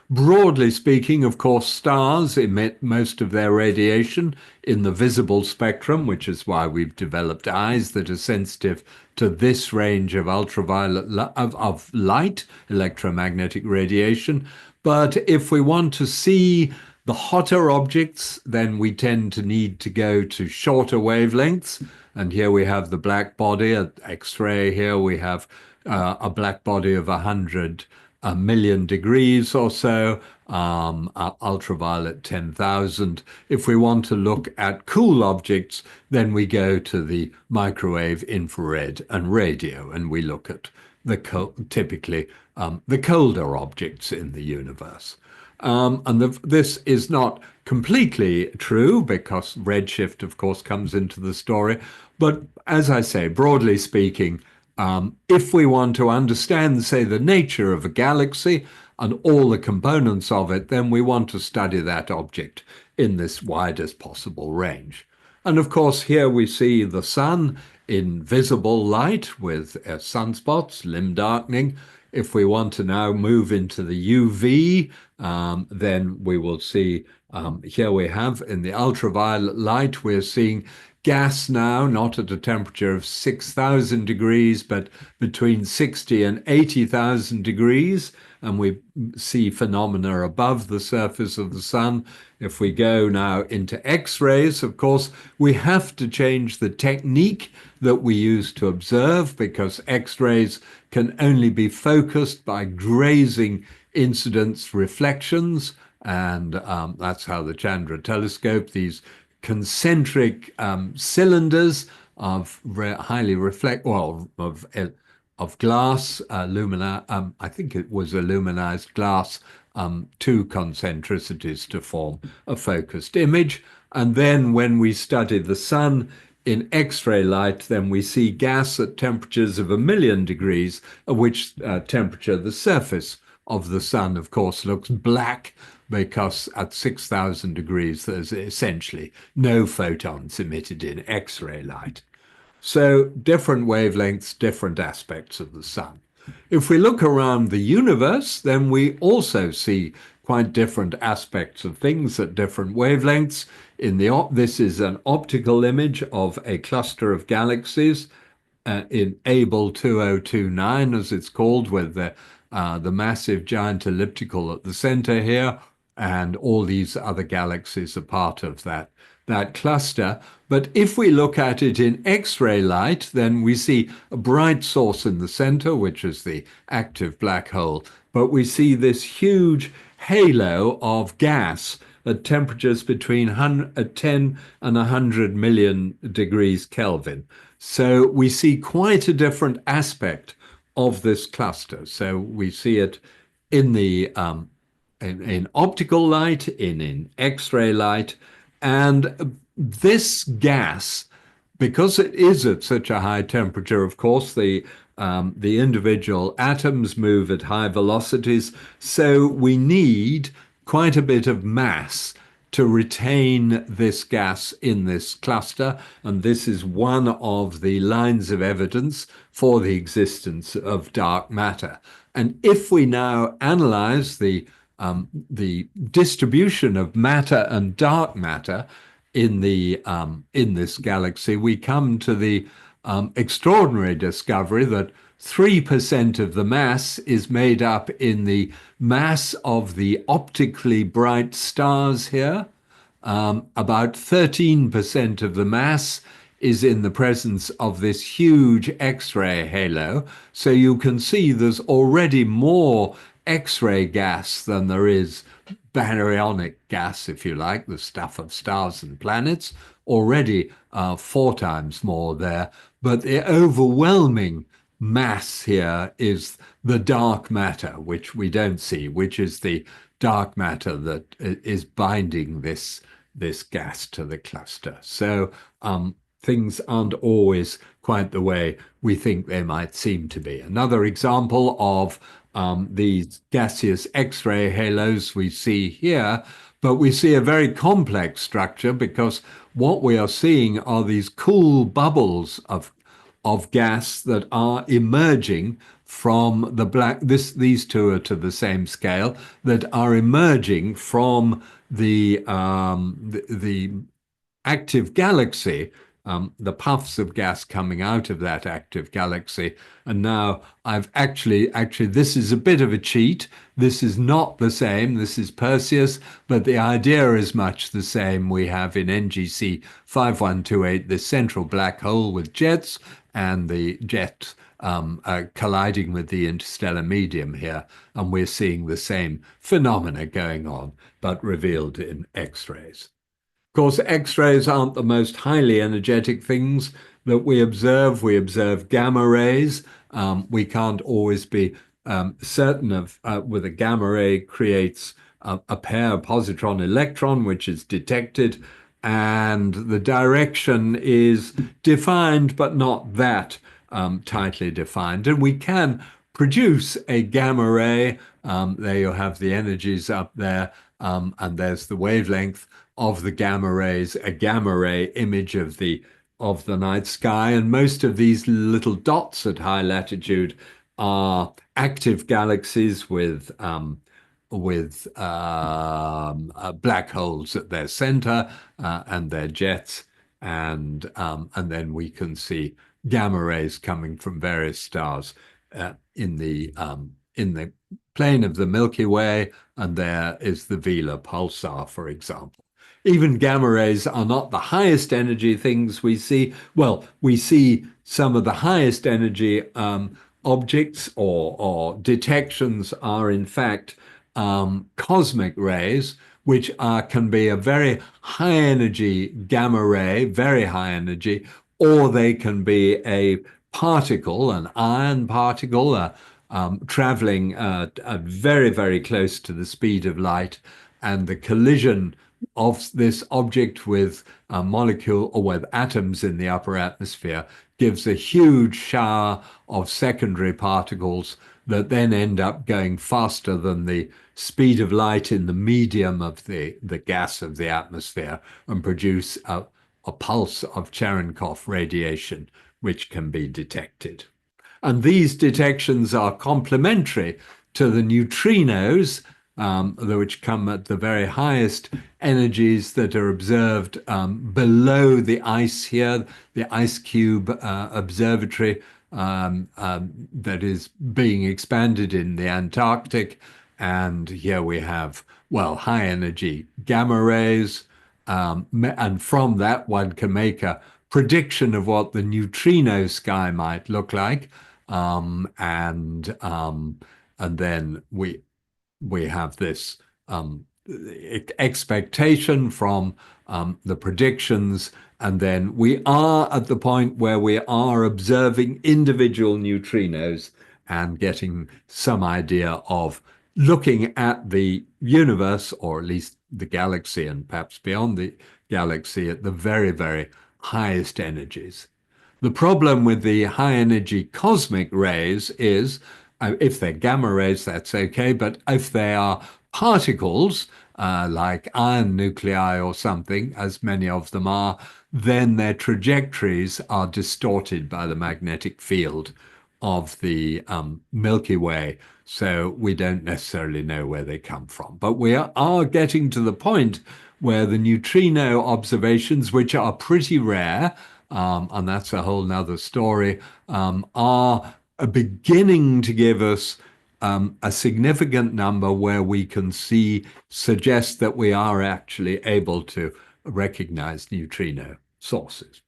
broadly speaking, of course, stars emit most of their radiation in the visible spectrum, which is why we've developed eyes that are sensitive to this range of ultraviolet of light, electromagnetic radiation. But if we want to see the hotter objects, then we tend to need to go to shorter wavelengths. And here we have the black body at X-ray. Here we have a black body of 100 million degrees or so, ultraviolet 10,000. If we want to look at cool objects, then we go to the microwave, infrared, and radio, and we look at typically the colder objects in the universe. This is not completely true because redshift, of course, comes into the story. But as I say, broadly speaking, if we want to understand, say, the nature of a galaxy and all the components of it, then we want to study that object in this widest possible range. And of course, here we see the sun in visible light with sunspots, limb darkening. If we want to now move into the UV, then we will see, here we have in the ultraviolet light, we're seeing gas now, not at a temperature of 6,000 degrees, but between 60 and 80,000 degrees. And we see phenomena above the surface of the sun. If we go now into X-rays, of course, we have to change the technique that we use to observe because X-rays can only be focused by grazing incidence reflections. And that's how the Chandra telescope, these concentric cylinders of highly of glass, I think it was aluminized glass, 2 concentricities to form a focused image. And then when we study the sun in X-ray light, then we see gas at temperatures of 1,000,000 degrees, at which temperature the surface of the sun, of course, looks black because at 6,000 degrees, there's essentially no photons emitted in X-ray light. So different wavelengths, different aspects of the sun. If we look around the universe, then we also see quite different aspects of things at different wavelengths. This is an optical image of a cluster of galaxies in Abell 2029, as it's called, with the massive giant elliptical at the center here, and all these other galaxies are part of that cluster. But if we look at it in X-ray light, then we see a bright source in the center, which is the active black hole. But we see this huge halo of gas at temperatures between 10 and 100 million degrees Kelvin. So we see quite a different aspect of this cluster. So we see it in the in optical light, in X-ray light, and this gas, because it is at such a high temperature, of course, the individual atoms move at high velocities, so we need quite a bit of mass to retain this gas in this cluster, and this is one of the lines of evidence for the existence of dark matter. And if we now analyze the distribution of matter and dark matter in this galaxy, we come to the extraordinary discovery that 3% of the mass is made up in the mass of the optically bright stars here. About 13% of the mass is in the presence of this huge X-ray halo. So you can see there's already more X-ray gas than there is baryonic gas, if you like, the stuff of stars and planets, already 4 times more there. But the overwhelming mass here is the dark matter, which we don't see, which is the dark matter that is binding this gas to the cluster. So things aren't always quite the way we think they might seem to be. Another example of these gaseous X-ray halos we see here, but we see a very complex structure because what we are seeing are these cool bubbles of gas that are emerging from the black. These two are to the same scale, that are emerging from the active galaxy, the puffs of gas coming out of that active galaxy. And now I've actually, this is a bit of a cheat. This is not the same. This is Perseus, but the idea is much the same. We have in NGC 5128 this central black hole with jets, and the jets colliding with the interstellar medium here. And we're seeing the same phenomena going on, but revealed in X-rays. Of course, X-rays aren't the most highly energetic things that we observe. We observe gamma rays. We can't always be certain of whether a gamma ray creates a pair positron-electron, which is detected, and the direction is defined, but not that tightly defined. And we can produce a gamma ray. There you have the energies up there, and there's the wavelength of the gamma rays, a gamma ray image of the night sky. And most of these little dots at high latitude are active galaxies with black holes at their center and their jets, and then we can see gamma rays coming from various stars in the plane of the Milky Way, and there is the Vela pulsar, for example. Even gamma rays are not the highest energy things we see. Well, we see some of the highest energy objects or detections are in fact cosmic rays, which can be a very high energy gamma ray, very high energy, or they can be a particle, an ion particle, traveling very, very close to the speed of light, and the collision of this object with a molecule or with atoms in the upper atmosphere gives a huge shower of secondary particles that then end up going faster than the speed of light in the medium of the gas of the atmosphere and produce a pulse of Cherenkov radiation, which can be detected. And these detections are complementary to the neutrinos, which come at the very highest energies that are observed below the ice here, the Ice Cube Observatory that is being expanded in the Antarctic. And here we have, well, high energy gamma rays. And from that, one can make a prediction of what the neutrino sky might look like. And then we have this expectation from the predictions, and then we are at the point where we are observing individual neutrinos and getting some idea of looking at the universe, or at least the galaxy and perhaps beyond the galaxy, at the very, very highest energies. The problem with the high energy cosmic rays is if they're gamma rays, that's okay, but if they are particles, like iron nuclei or something, as many of them are, then their trajectories are distorted by the magnetic field of the Milky Way. So we don't necessarily know where they come from. But we are getting to the point where the neutrino observations, which are pretty rare, and that's a whole nother story, are beginning to give us a significant number where we can suggest that we are actually able to recognize neutrino sources.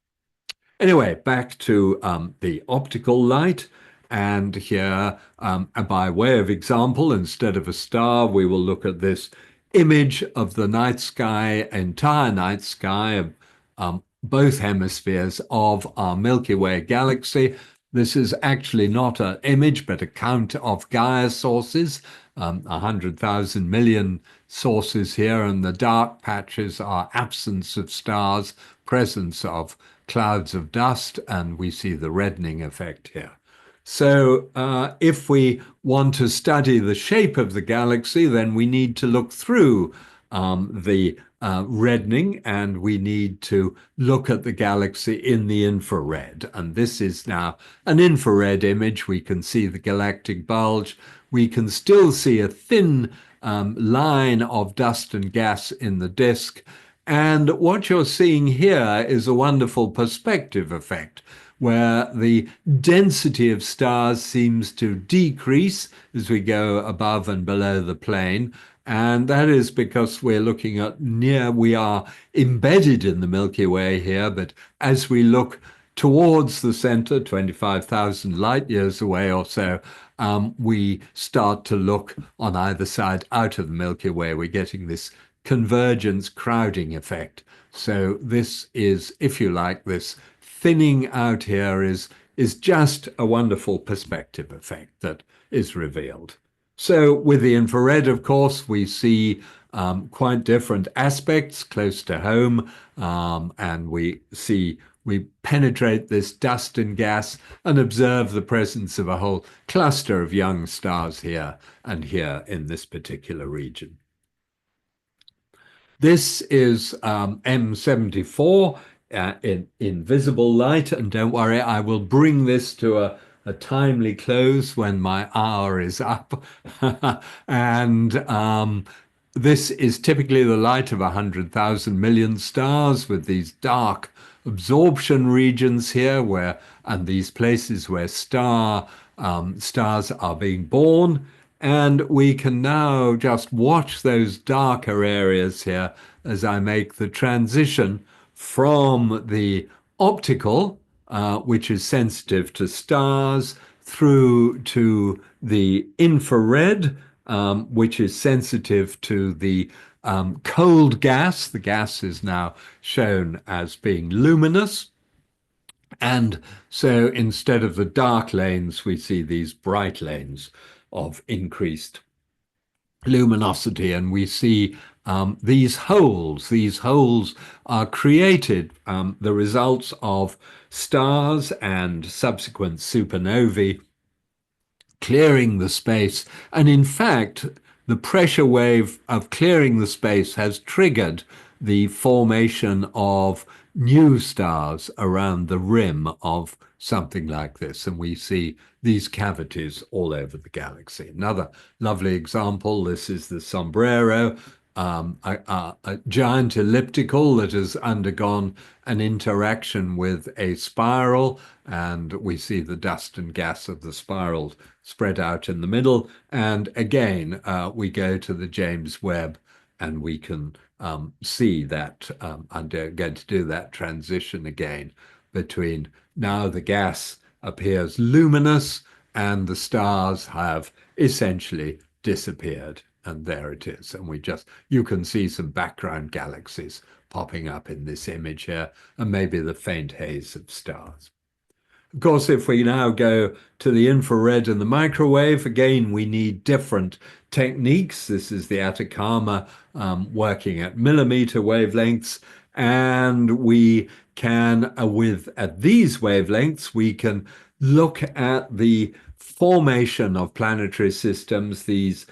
Anyway, back to the optical light. And here, by way of example, instead of a star, we will look at this image of the night sky, entire night sky of both hemispheres of our Milky Way galaxy. This is actually not an image, but a count of Gaia sources, 100,000 million sources here, and the dark patches are absence of stars, presence of clouds of dust, and we see the reddening effect here. So if we want to study the shape of the galaxy, then we need to look through the reddening, and we need to look at the galaxy in the infrared. And this is now an infrared image. We can see the galactic bulge. We can still see a thin line of dust and gas in the disk. And what you're seeing here is a wonderful perspective effect, where the density of stars seems to decrease as we go above and below the plane. And that is because we're looking at we are embedded in the Milky Way here, but as we look towards the center, 25,000 light years away or so, we start to look on either side out of the Milky Way. We're getting this convergence crowding effect. So this is, if you like, this thinning out here is just a wonderful perspective effect that is revealed. So with the infrared, of course, we see quite different aspects close to home, and we penetrate this dust and gas and observe the presence of a whole cluster of young stars here and here in this particular region. This is M74 in visible light, and don't worry, I will bring this to a timely close when my hour is up. And this is typically the light of 100,000 million stars, with these dark absorption regions here, and these places where stars are being born. And we can now just watch those darker areas here as I make the transition from the optical, which is sensitive to stars, through to the infrared, which is sensitive to the cold gas. The gas is now shown as being luminous. And so instead of the dark lanes, we see these bright lanes of increased luminosity, and we see these holes. These holes are created, the results of stars and subsequent supernovae clearing the space. And in fact, the pressure wave of clearing the space has triggered the formation of new stars around the rim of something like this. And we see these cavities all over the galaxy. Another lovely example, this is the sombrero, a giant elliptical that has undergone an interaction with a spiral, and we see the dust and gas of the spiral spread out in the middle. And again, we go to the James Webb, and we can see that. I'm going to do that transition again between now the gas appears luminous and the stars have essentially disappeared. And there it is. And you can see some background galaxies popping up in this image here, and maybe the faint haze of stars. Of course, if we now go to the infrared and the microwave, again, we need different techniques. This is the Atacama working at millimeter wavelengths, and we can, at these wavelengths, we can look at the formation of planetary systems, these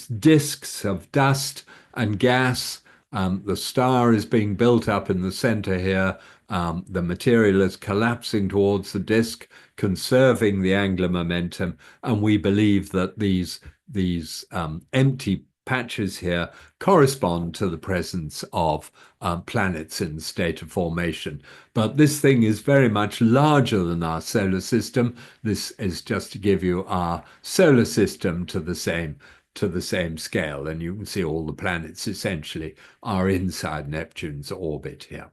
disks of dust and gas. The star is being built up in the center here. The material is collapsing towards the disk, conserving the angular momentum, and we believe that these empty patches here correspond to the presence of planets in the state of formation. But this thing is very much larger than our solar system. This is just to give you our solar system to the same scale, and you can see all the planets essentially are inside Neptune's orbit here.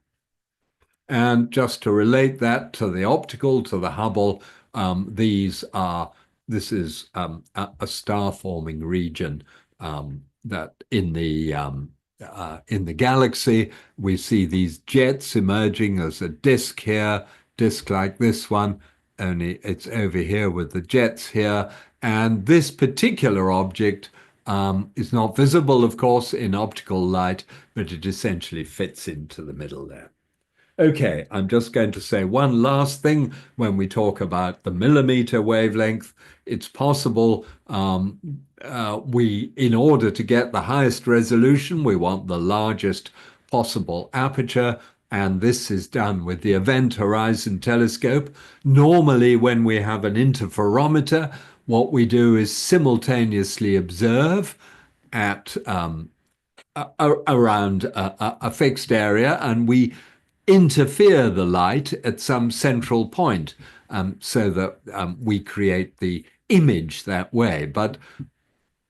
And just to relate that to the optical, to the Hubble, this is a star-forming region that in the galaxy, we see these jets emerging as a disk here, disk like this one, only it's over here with the jets here. And this particular object is not visible, of course, in optical light, but it essentially fits into the middle there. Okay, I'm just going to say one last thing when we talk about the millimeter wavelength. It's possible in order to get the highest resolution, we want the largest possible aperture, and this is done with the Event Horizon Telescope. Normally, when we have an interferometer, what we do is simultaneously observe at around a fixed area, and we interfere the light at some central point so that we create the image that way. But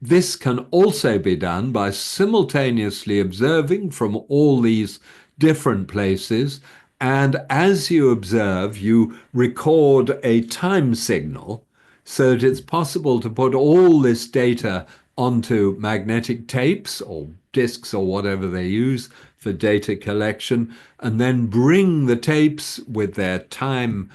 this can also be done by simultaneously observing from all these different places. And as you observe, you record a time signal so that it's possible to put all this data onto magnetic tapes or discs or whatever they use for data collection, and then bring the tapes with their time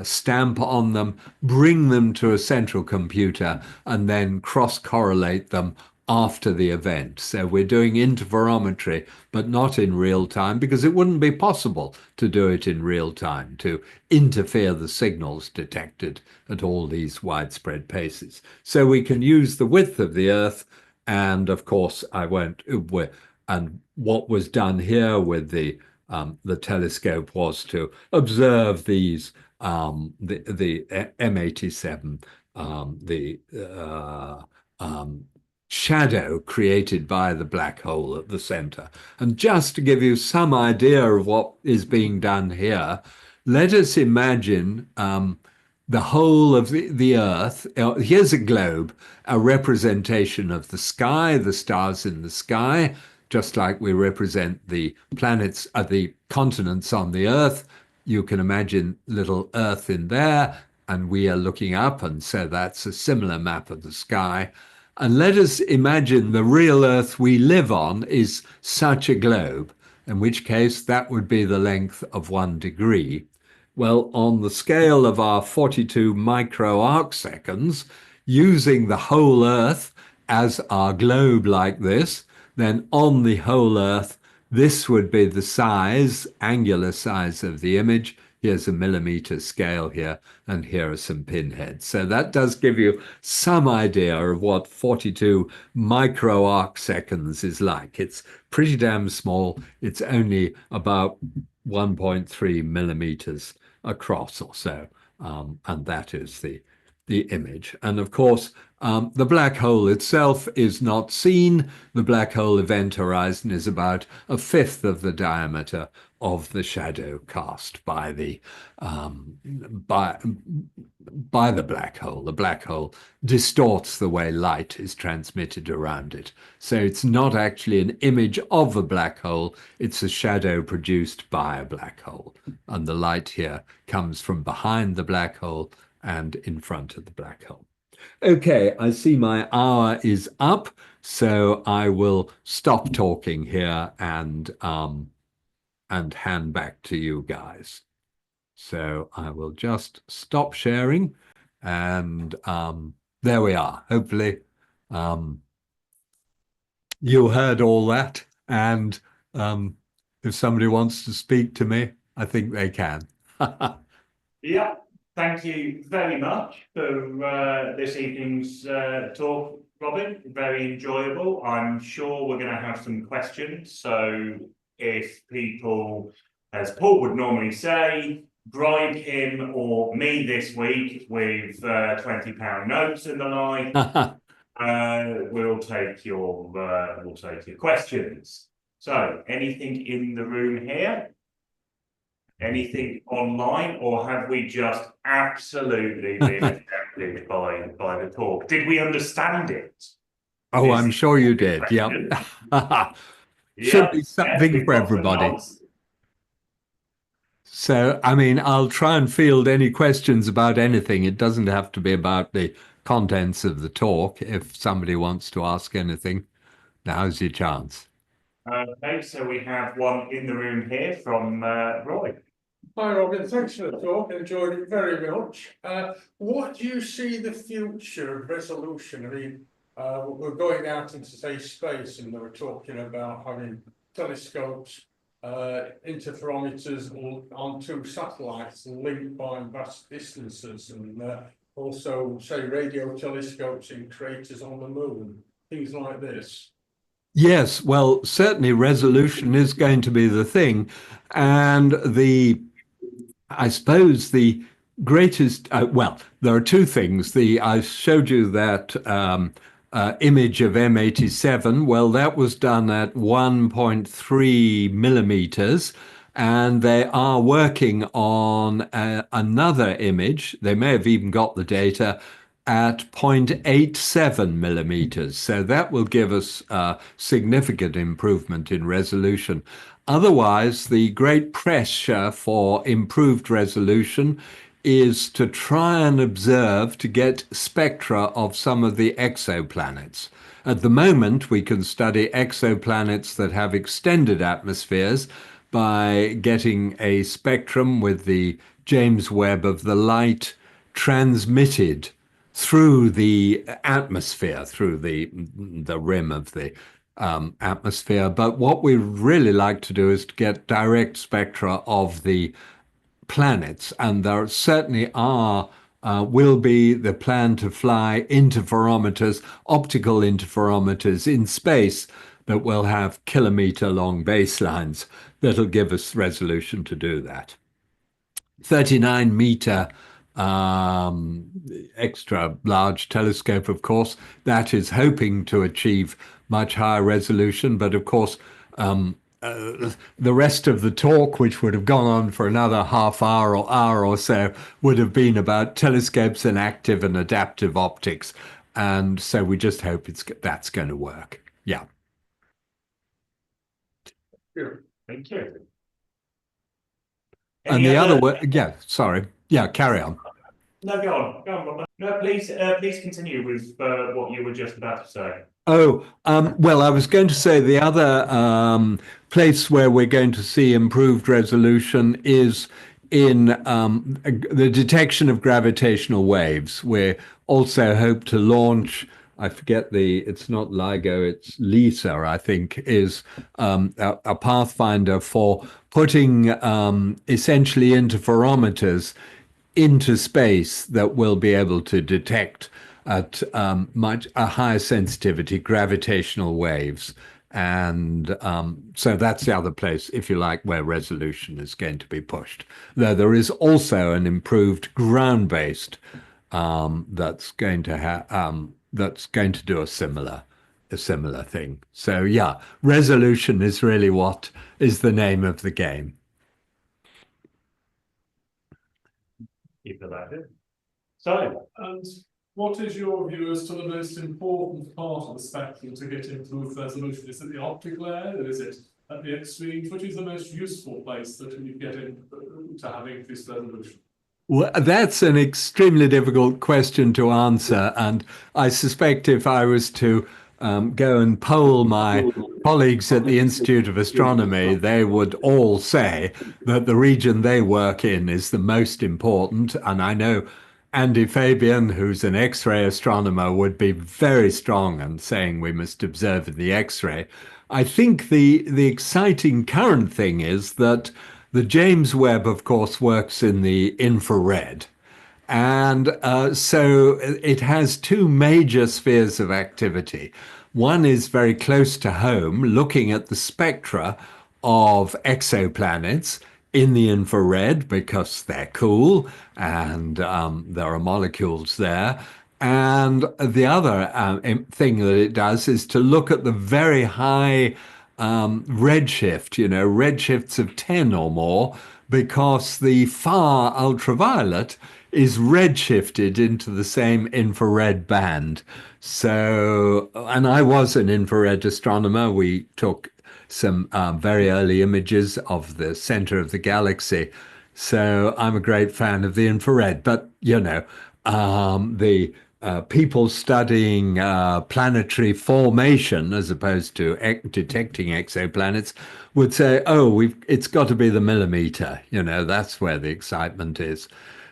stamp on them, bring them to a central computer, and then cross-correlate them after the event. So we're doing interferometry, but not in real time, because it wouldn't be possible to do it in real time, to interfere the signals detected at all these widespread paces. So we can use the width of the Earth, and of course, and what was done here with the telescope was to observe these the M87, shadow created by the black hole at the center. And just to give you some idea of what is being done here, let us imagine the whole of the Earth. Here's a globe, a representation of the sky, the stars in the sky, just like we represent the planets, the continents on the Earth. You can imagine little Earth in there, and we are looking up, and so that's a similar map of the sky. And let us imagine the real Earth we live on is such a globe, in which case that would be the length of 1 degree. Well, on the scale of our 42 micro arc seconds, using the whole Earth as our globe like this, then on the whole Earth, this would be the size, angular size of the image. Here's a millimeter scale here, and here are some pinheads. So that does give you some idea of what 42 micro arc seconds is like. It's pretty damn small. It's only about 1.3 millimeters across or so, and that is the image. And of course, the black hole itself is not seen. The black hole event horizon is about 1/5 of the diameter of the shadow cast by the black hole. The black hole distorts the way light is transmitted around it. So it's not actually an image of a black hole, it's a shadow produced by a black hole. And the light here comes from behind the black hole and in front of the black hole. Okay, I see my hour is up, so I will stop talking here and hand back to you guys. So I will just stop sharing, and there we are. Hopefully you heard all that, and if somebody wants to speak to me, I think they can. Yeah, thank you very much for this evening's talk, Robin. Very enjoyable. I'm sure we're going to have some questions. So if people, as Paul would normally say, bribe him or me this week with £20 notes and the like, we'll take your questions. So anything in the room here? Anything online, or have we just absolutely been affected by the talk? Did we understand it? Oh, I'm sure you did. Yeah. Should be something for everybody. So, I mean, I'll try and field any questions about anything. It doesn't have to be about the contents of the talk. If somebody wants to ask anything, now's your chance. Okay, so we have one in the room here from Roy. Hi Robin, thanks for the talk, enjoyed it very much. What do you see the future of resolution? I mean, we're going out into, say, space, and they were talking about having telescopes, interferometers on two satellites linked by vast distances, and also, say, radio telescopes in craters on the moon, things like this. Yes, well, certainly resolution is going to be the thing. And I suppose the greatest, well, there are two things. I showed you that image of M87. Well, that was done at 1.3 millimeters, and they are working on another image. They may have even got the data at 0.87 millimeters. So that will give us a significant improvement in resolution. Otherwise, the great pressure for improved resolution is to try and observe, to get spectra of some of the exoplanets. At the moment, we can study exoplanets that have extended atmospheres by getting a spectrum with the James Webb of the light transmitted through the atmosphere, through the rim of the atmosphere. But what we really like to do is to get direct spectra of the planets, and there certainly will be the plan to fly interferometers, optical interferometers in space that will have kilometer-long baselines that'll give us resolution to do that. 39-meter extra large telescope, of course, that is hoping to achieve much higher resolution, but of course the rest of the talk, which would have gone on for another half hour or so, would have been about telescopes and active and adaptive optics, and so we just hope that's going to work. Yeah. Thank you. And the other way, yeah, sorry. Yeah, carry on. No, go on, Robert. No, please continue with what you were just about to say. Oh, well, I was going to say the other place where we're going to see improved resolution is in the detection of gravitational waves. We also hope to launch, I forget it's not LIGO, it's LISA, I think, is a pathfinder for putting essentially interferometers into space that will be able to detect at much a higher sensitivity gravitational waves. And so that's the other place, if you like, where resolution is going to be pushed. Though there is also an improved ground-based that's going to do a similar thing. So yeah, resolution is really what is the name of the game. Keep it like it. So, and what is your view as to the most important part of the spectrum to get improved resolution? Is it the optical area? Is it at the extremes? Which is the most useful place that you get to have increased resolution? Well, that's an extremely difficult question to answer, and I suspect if I was to go and poll my colleagues at the Institute of Astronomy, they would all say that the region they work in is the most important. And I know Andy Fabian, who's an X-ray astronomer, would be very strong in saying we must observe in the X-ray. I think the exciting current thing is that the James Webb, of course, works in the infrared. And so it has two major spheres of activity. One is very close to home, looking at the spectra of exoplanets in the infrared because they're cool and there are molecules there. And the other thing that it does is to look at the very high redshift, redshifts of 10 or more, because the far ultraviolet is redshifted into the same infrared band. So, and I was an infrared astronomer. We took some very early images of the center of the galaxy. So I'm a great fan of the infrared. But, the people studying planetary formation as opposed to detecting exoplanets would say, oh, it's got to be the millimeter. That's where the excitement is.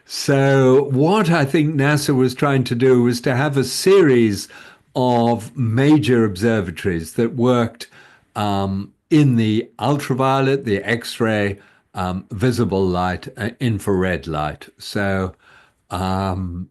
So what I think NASA was trying to do was to have a series of major observatories that worked in the ultraviolet, the X-ray, visible light, infrared light. So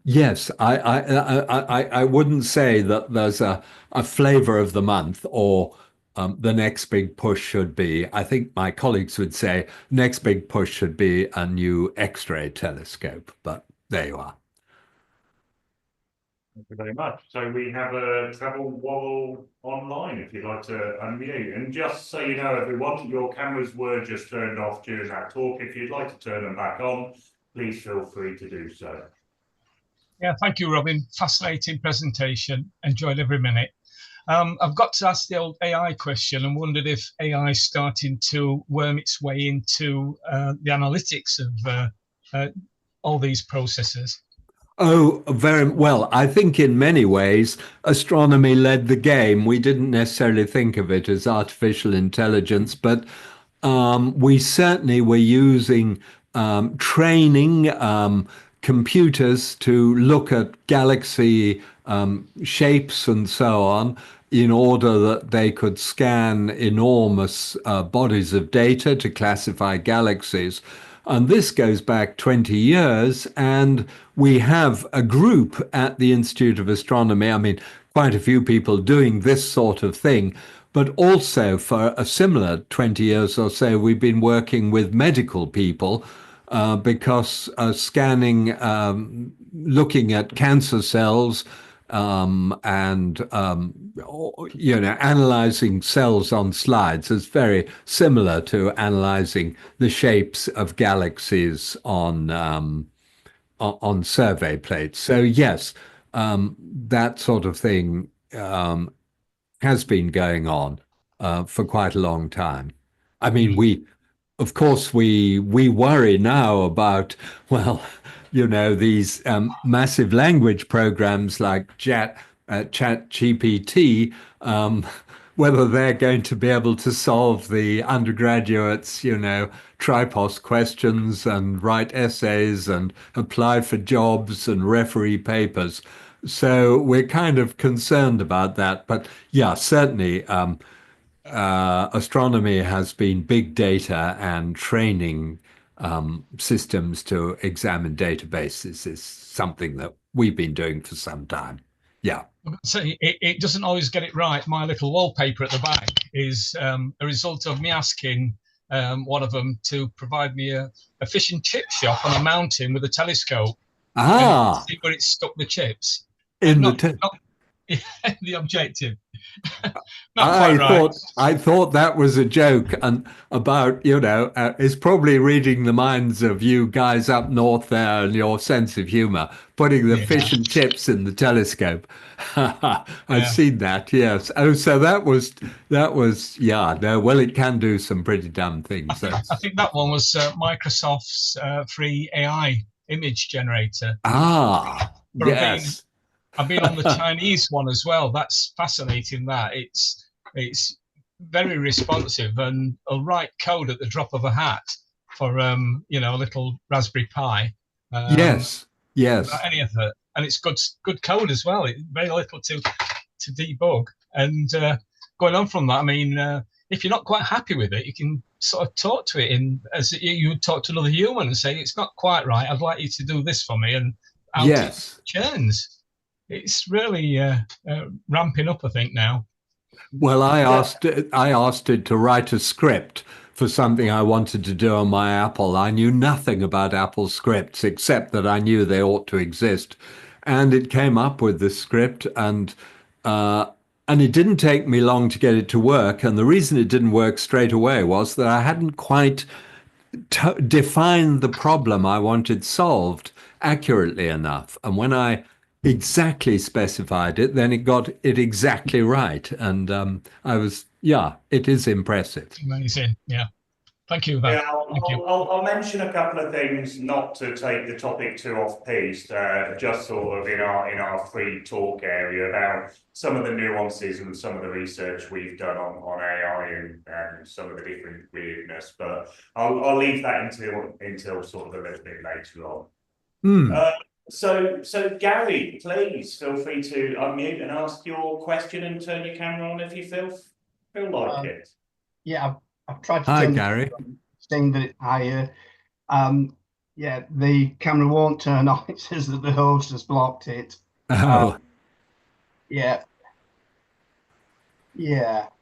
yes, I wouldn't say that there's a flavor of the month or the next big push should be. I think my colleagues would say next big push should be a new X-ray telescope, but there you are. Thank you very much. So we have a travel wall online if you'd like to unmute. And just so you know, everyone, your cameras were just turned off during that talk. If you'd like to turn them back on, please feel free to do so. Yeah, thank you, Robin. Fascinating presentation. Enjoyed every minute. I've got to ask the old AI question and wondered if AI is starting to worm its way into the analytics of all these processes. Oh, very well. I think in many ways, astronomy led the game. We didn't necessarily think of it as artificial intelligence, but we certainly were using training computers to look at galaxy shapes and so on in order that they could scan enormous bodies of data to classify galaxies. And this goes back 20 years, and we have a group at the Institute of Astronomy, I mean, quite a few people doing this sort of thing, but also for a similar 20 years or so, we've been working with medical people because scanning, looking at cancer cells and analyzing cells on slides is very similar to analyzing the shapes of galaxies on survey plates. So yes, that sort of thing has been going on for quite a long time. I mean, of course, we worry now about, well, these massive language programs like ChatGPT, whether they're going to be able to solve the undergraduates, tripos questions and write essays and apply for jobs and referee papers. So we're kind of concerned about that. But yeah, certainly astronomy has been big data and training systems to examine databases is something that we've been doing for some time. Yeah. So it doesn't always get it right. My little wallpaper at the back is a result of me asking one of them to provide me a fish and chip shop on a mountain with a telescope. Ah. See where it stuck the chips. In not the objective. I thought that was a joke and about, it's probably reading the minds of you guys up north there and your sense of humor, putting the fish and chips in the telescope. I've seen that, yes. Oh, so that was, yeah, no, well, it can do some pretty dumb things. I think that one was Microsoft's free AI image generator. Ah, yes. I've been on the Chinese one as well. That's fascinating. That it's very responsive and will write code at the drop of a hat for a little Raspberry Pi. Yes, Without yes. any effort, and it's good code as well. It's very little to debug. And going on from that, I mean, if you're not quite happy with it, you can sort of talk to it as you would talk to another human and say, it's not quite right. I'd like you to do this for me, and out it Yes. churns. It's really ramping up, I think, now. Well, I asked it to write a script for something I wanted to do on my Apple. I knew nothing about Apple scripts except that I knew they ought to exist, and it came up with the script, and it didn't take me long to get it to work. And the reason it didn't work straight away was that I hadn't quite defined the problem I wanted solved accurately enough. And when I exactly specified it, then it got it exactly right. And it is impressive. Amazing. Yeah. Thank you. Yeah, Thank you. I'll mention a couple of things, not to take the topic too off piste, just sort of in our free talk area about some of the nuances and some of the research we've done on AI and some of the different weirdness. But I'll leave that until sort of a little bit later on. So Gary, please feel free to unmute and ask your question and turn your camera on if you feel like it. Yeah, I've tried to Hi, turn Gary. saying that the camera won't turn on. It says that the host has blocked it. Oh, Yeah,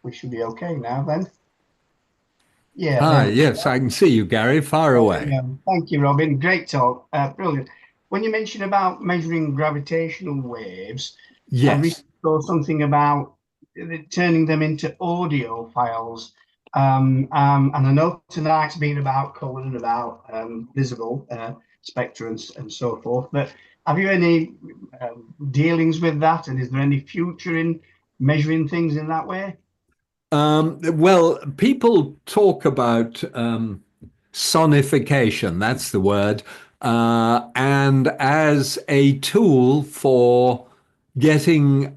we should be okay now then. Yeah. hi. Yes, I can see you, Gary. Far away. Thank you, Robin. Great talk. Brilliant. When you mentioned about measuring gravitational waves, I Yes. saw something about turning them into audio files. And I know tonight's been about colour and about visible spectra and so forth. But have you any dealings with that? And is there any future in measuring things in that way? Well, people talk about sonification, that's the word, and as a tool for getting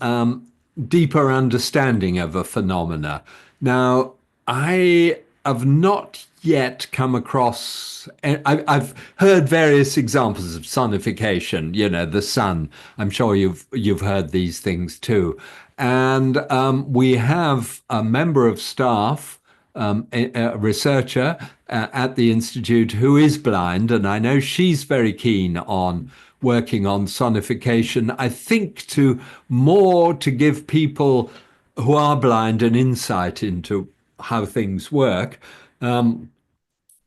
deeper understanding of a phenomena. Now, I have not yet come across, I've heard various examples of sonification, the sun. I'm sure you've heard these things too. And we have a member of staff, a researcher at the Institute who is blind, and I know she's very keen on working on sonification, I think to give people who are blind an insight into how things work,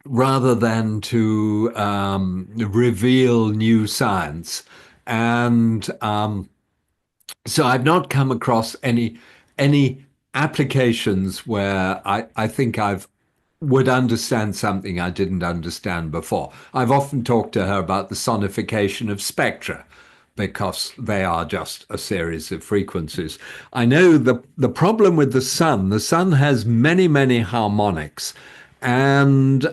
rather than to reveal new science. And so I've not come across any applications where I think would understand something I didn't understand before. I've often talked to her about the sonification of spectra, because they are just a series of frequencies. I know the problem with the sun has many, many harmonics. And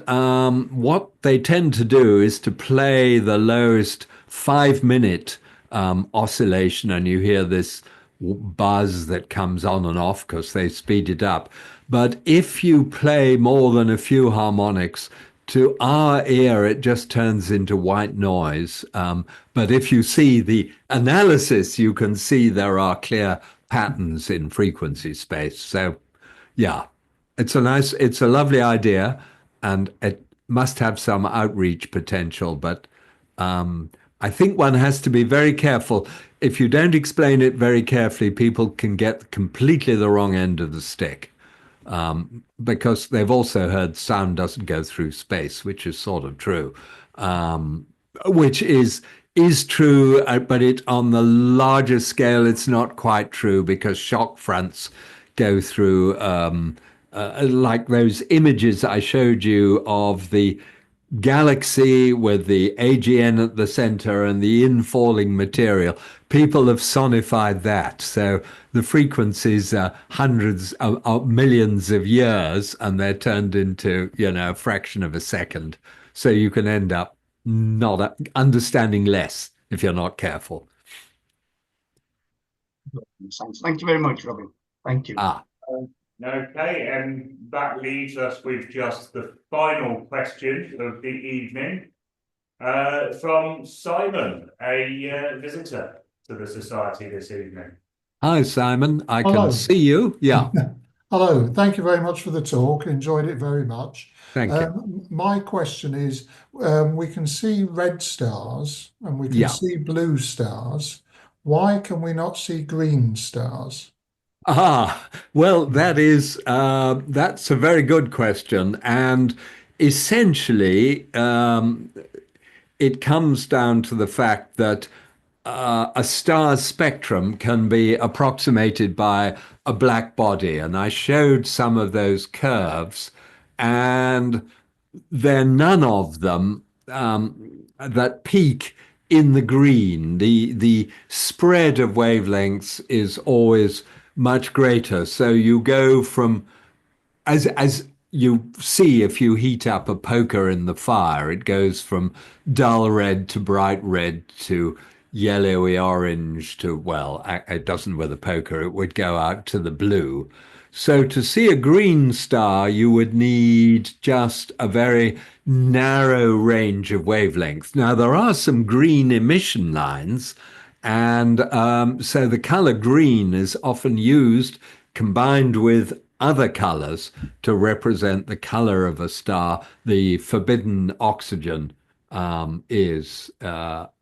what they tend to do is to play the lowest 5-minute oscillation, and you hear this buzz that comes on and off because they speed it up. But if you play more than a few harmonics, to our ear, it just turns into white noise. But if you see the analysis, you can see there are clear patterns in frequency space. So, yeah, it's a lovely idea, and it must have some outreach potential. But I think one has to be very careful. If you don't explain it very carefully, people can get completely the wrong end of the stick. Because they've also heard sound doesn't go through space, which is sort of true, which is true, but on the larger scale, it's not quite true, because shock fronts go through, like those images I showed you of the galaxy with the AGN at the center and the infalling material. People have sonified that. So the frequencies are hundreds of millions of years, and they're turned into, a fraction of a second. So you can end up not understanding less if you're not careful. Science. Thank you very much, Robin. Thank you. Okay, and that leaves us with just the final question of the evening from Simon, a visitor to the Society this evening. Hi, Simon. I Hello. can see you. Yeah. Hello. Thank you very much for the talk. Enjoyed it very much. Thank you. My question is, we can see red stars and we can Yeah. see blue stars. Why can we not see green stars? Well, that's a very good question. And essentially, it comes down to the fact that a star's spectrum can be approximated by a black body. And I showed some of those curves, and there are none of them that peak in the green. The spread of wavelengths is always much greater. So you go from, as you see, if you heat up a poker in the fire, it goes from dull red to bright red to yellowy orange to, well, it doesn't with a poker, it would go out to the blue. So to see a green star, you would need just a very narrow range of wavelengths. Now, there are some green emission lines, and so the color green is often used combined with other colors to represent the color of a star. The forbidden oxygen is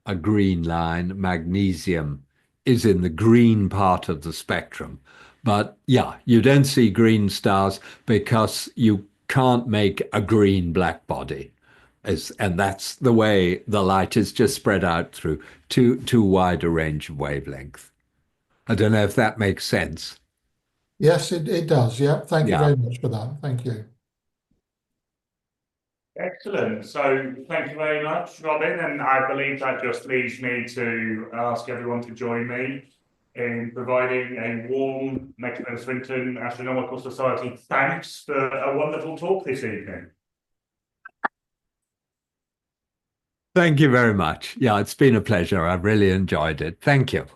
a green line. Magnesium is in the green part of the spectrum. But yeah, you don't see green stars because you can't make a green black body. And that's the way the light is just spread out through too wide a range of wavelength. I don't know if that makes sense. Yes, it does. Yeah. Thank you Yeah. very much for that. Thank you. Excellent. So thank you very much, Robin. And I believe that just leaves me to ask everyone to join me in providing a warm Mecklenburg-Swinton Astronomical Society thanks for a wonderful talk this evening. Thank you very much. Yeah, it's been a pleasure. I've really enjoyed it. Thank you.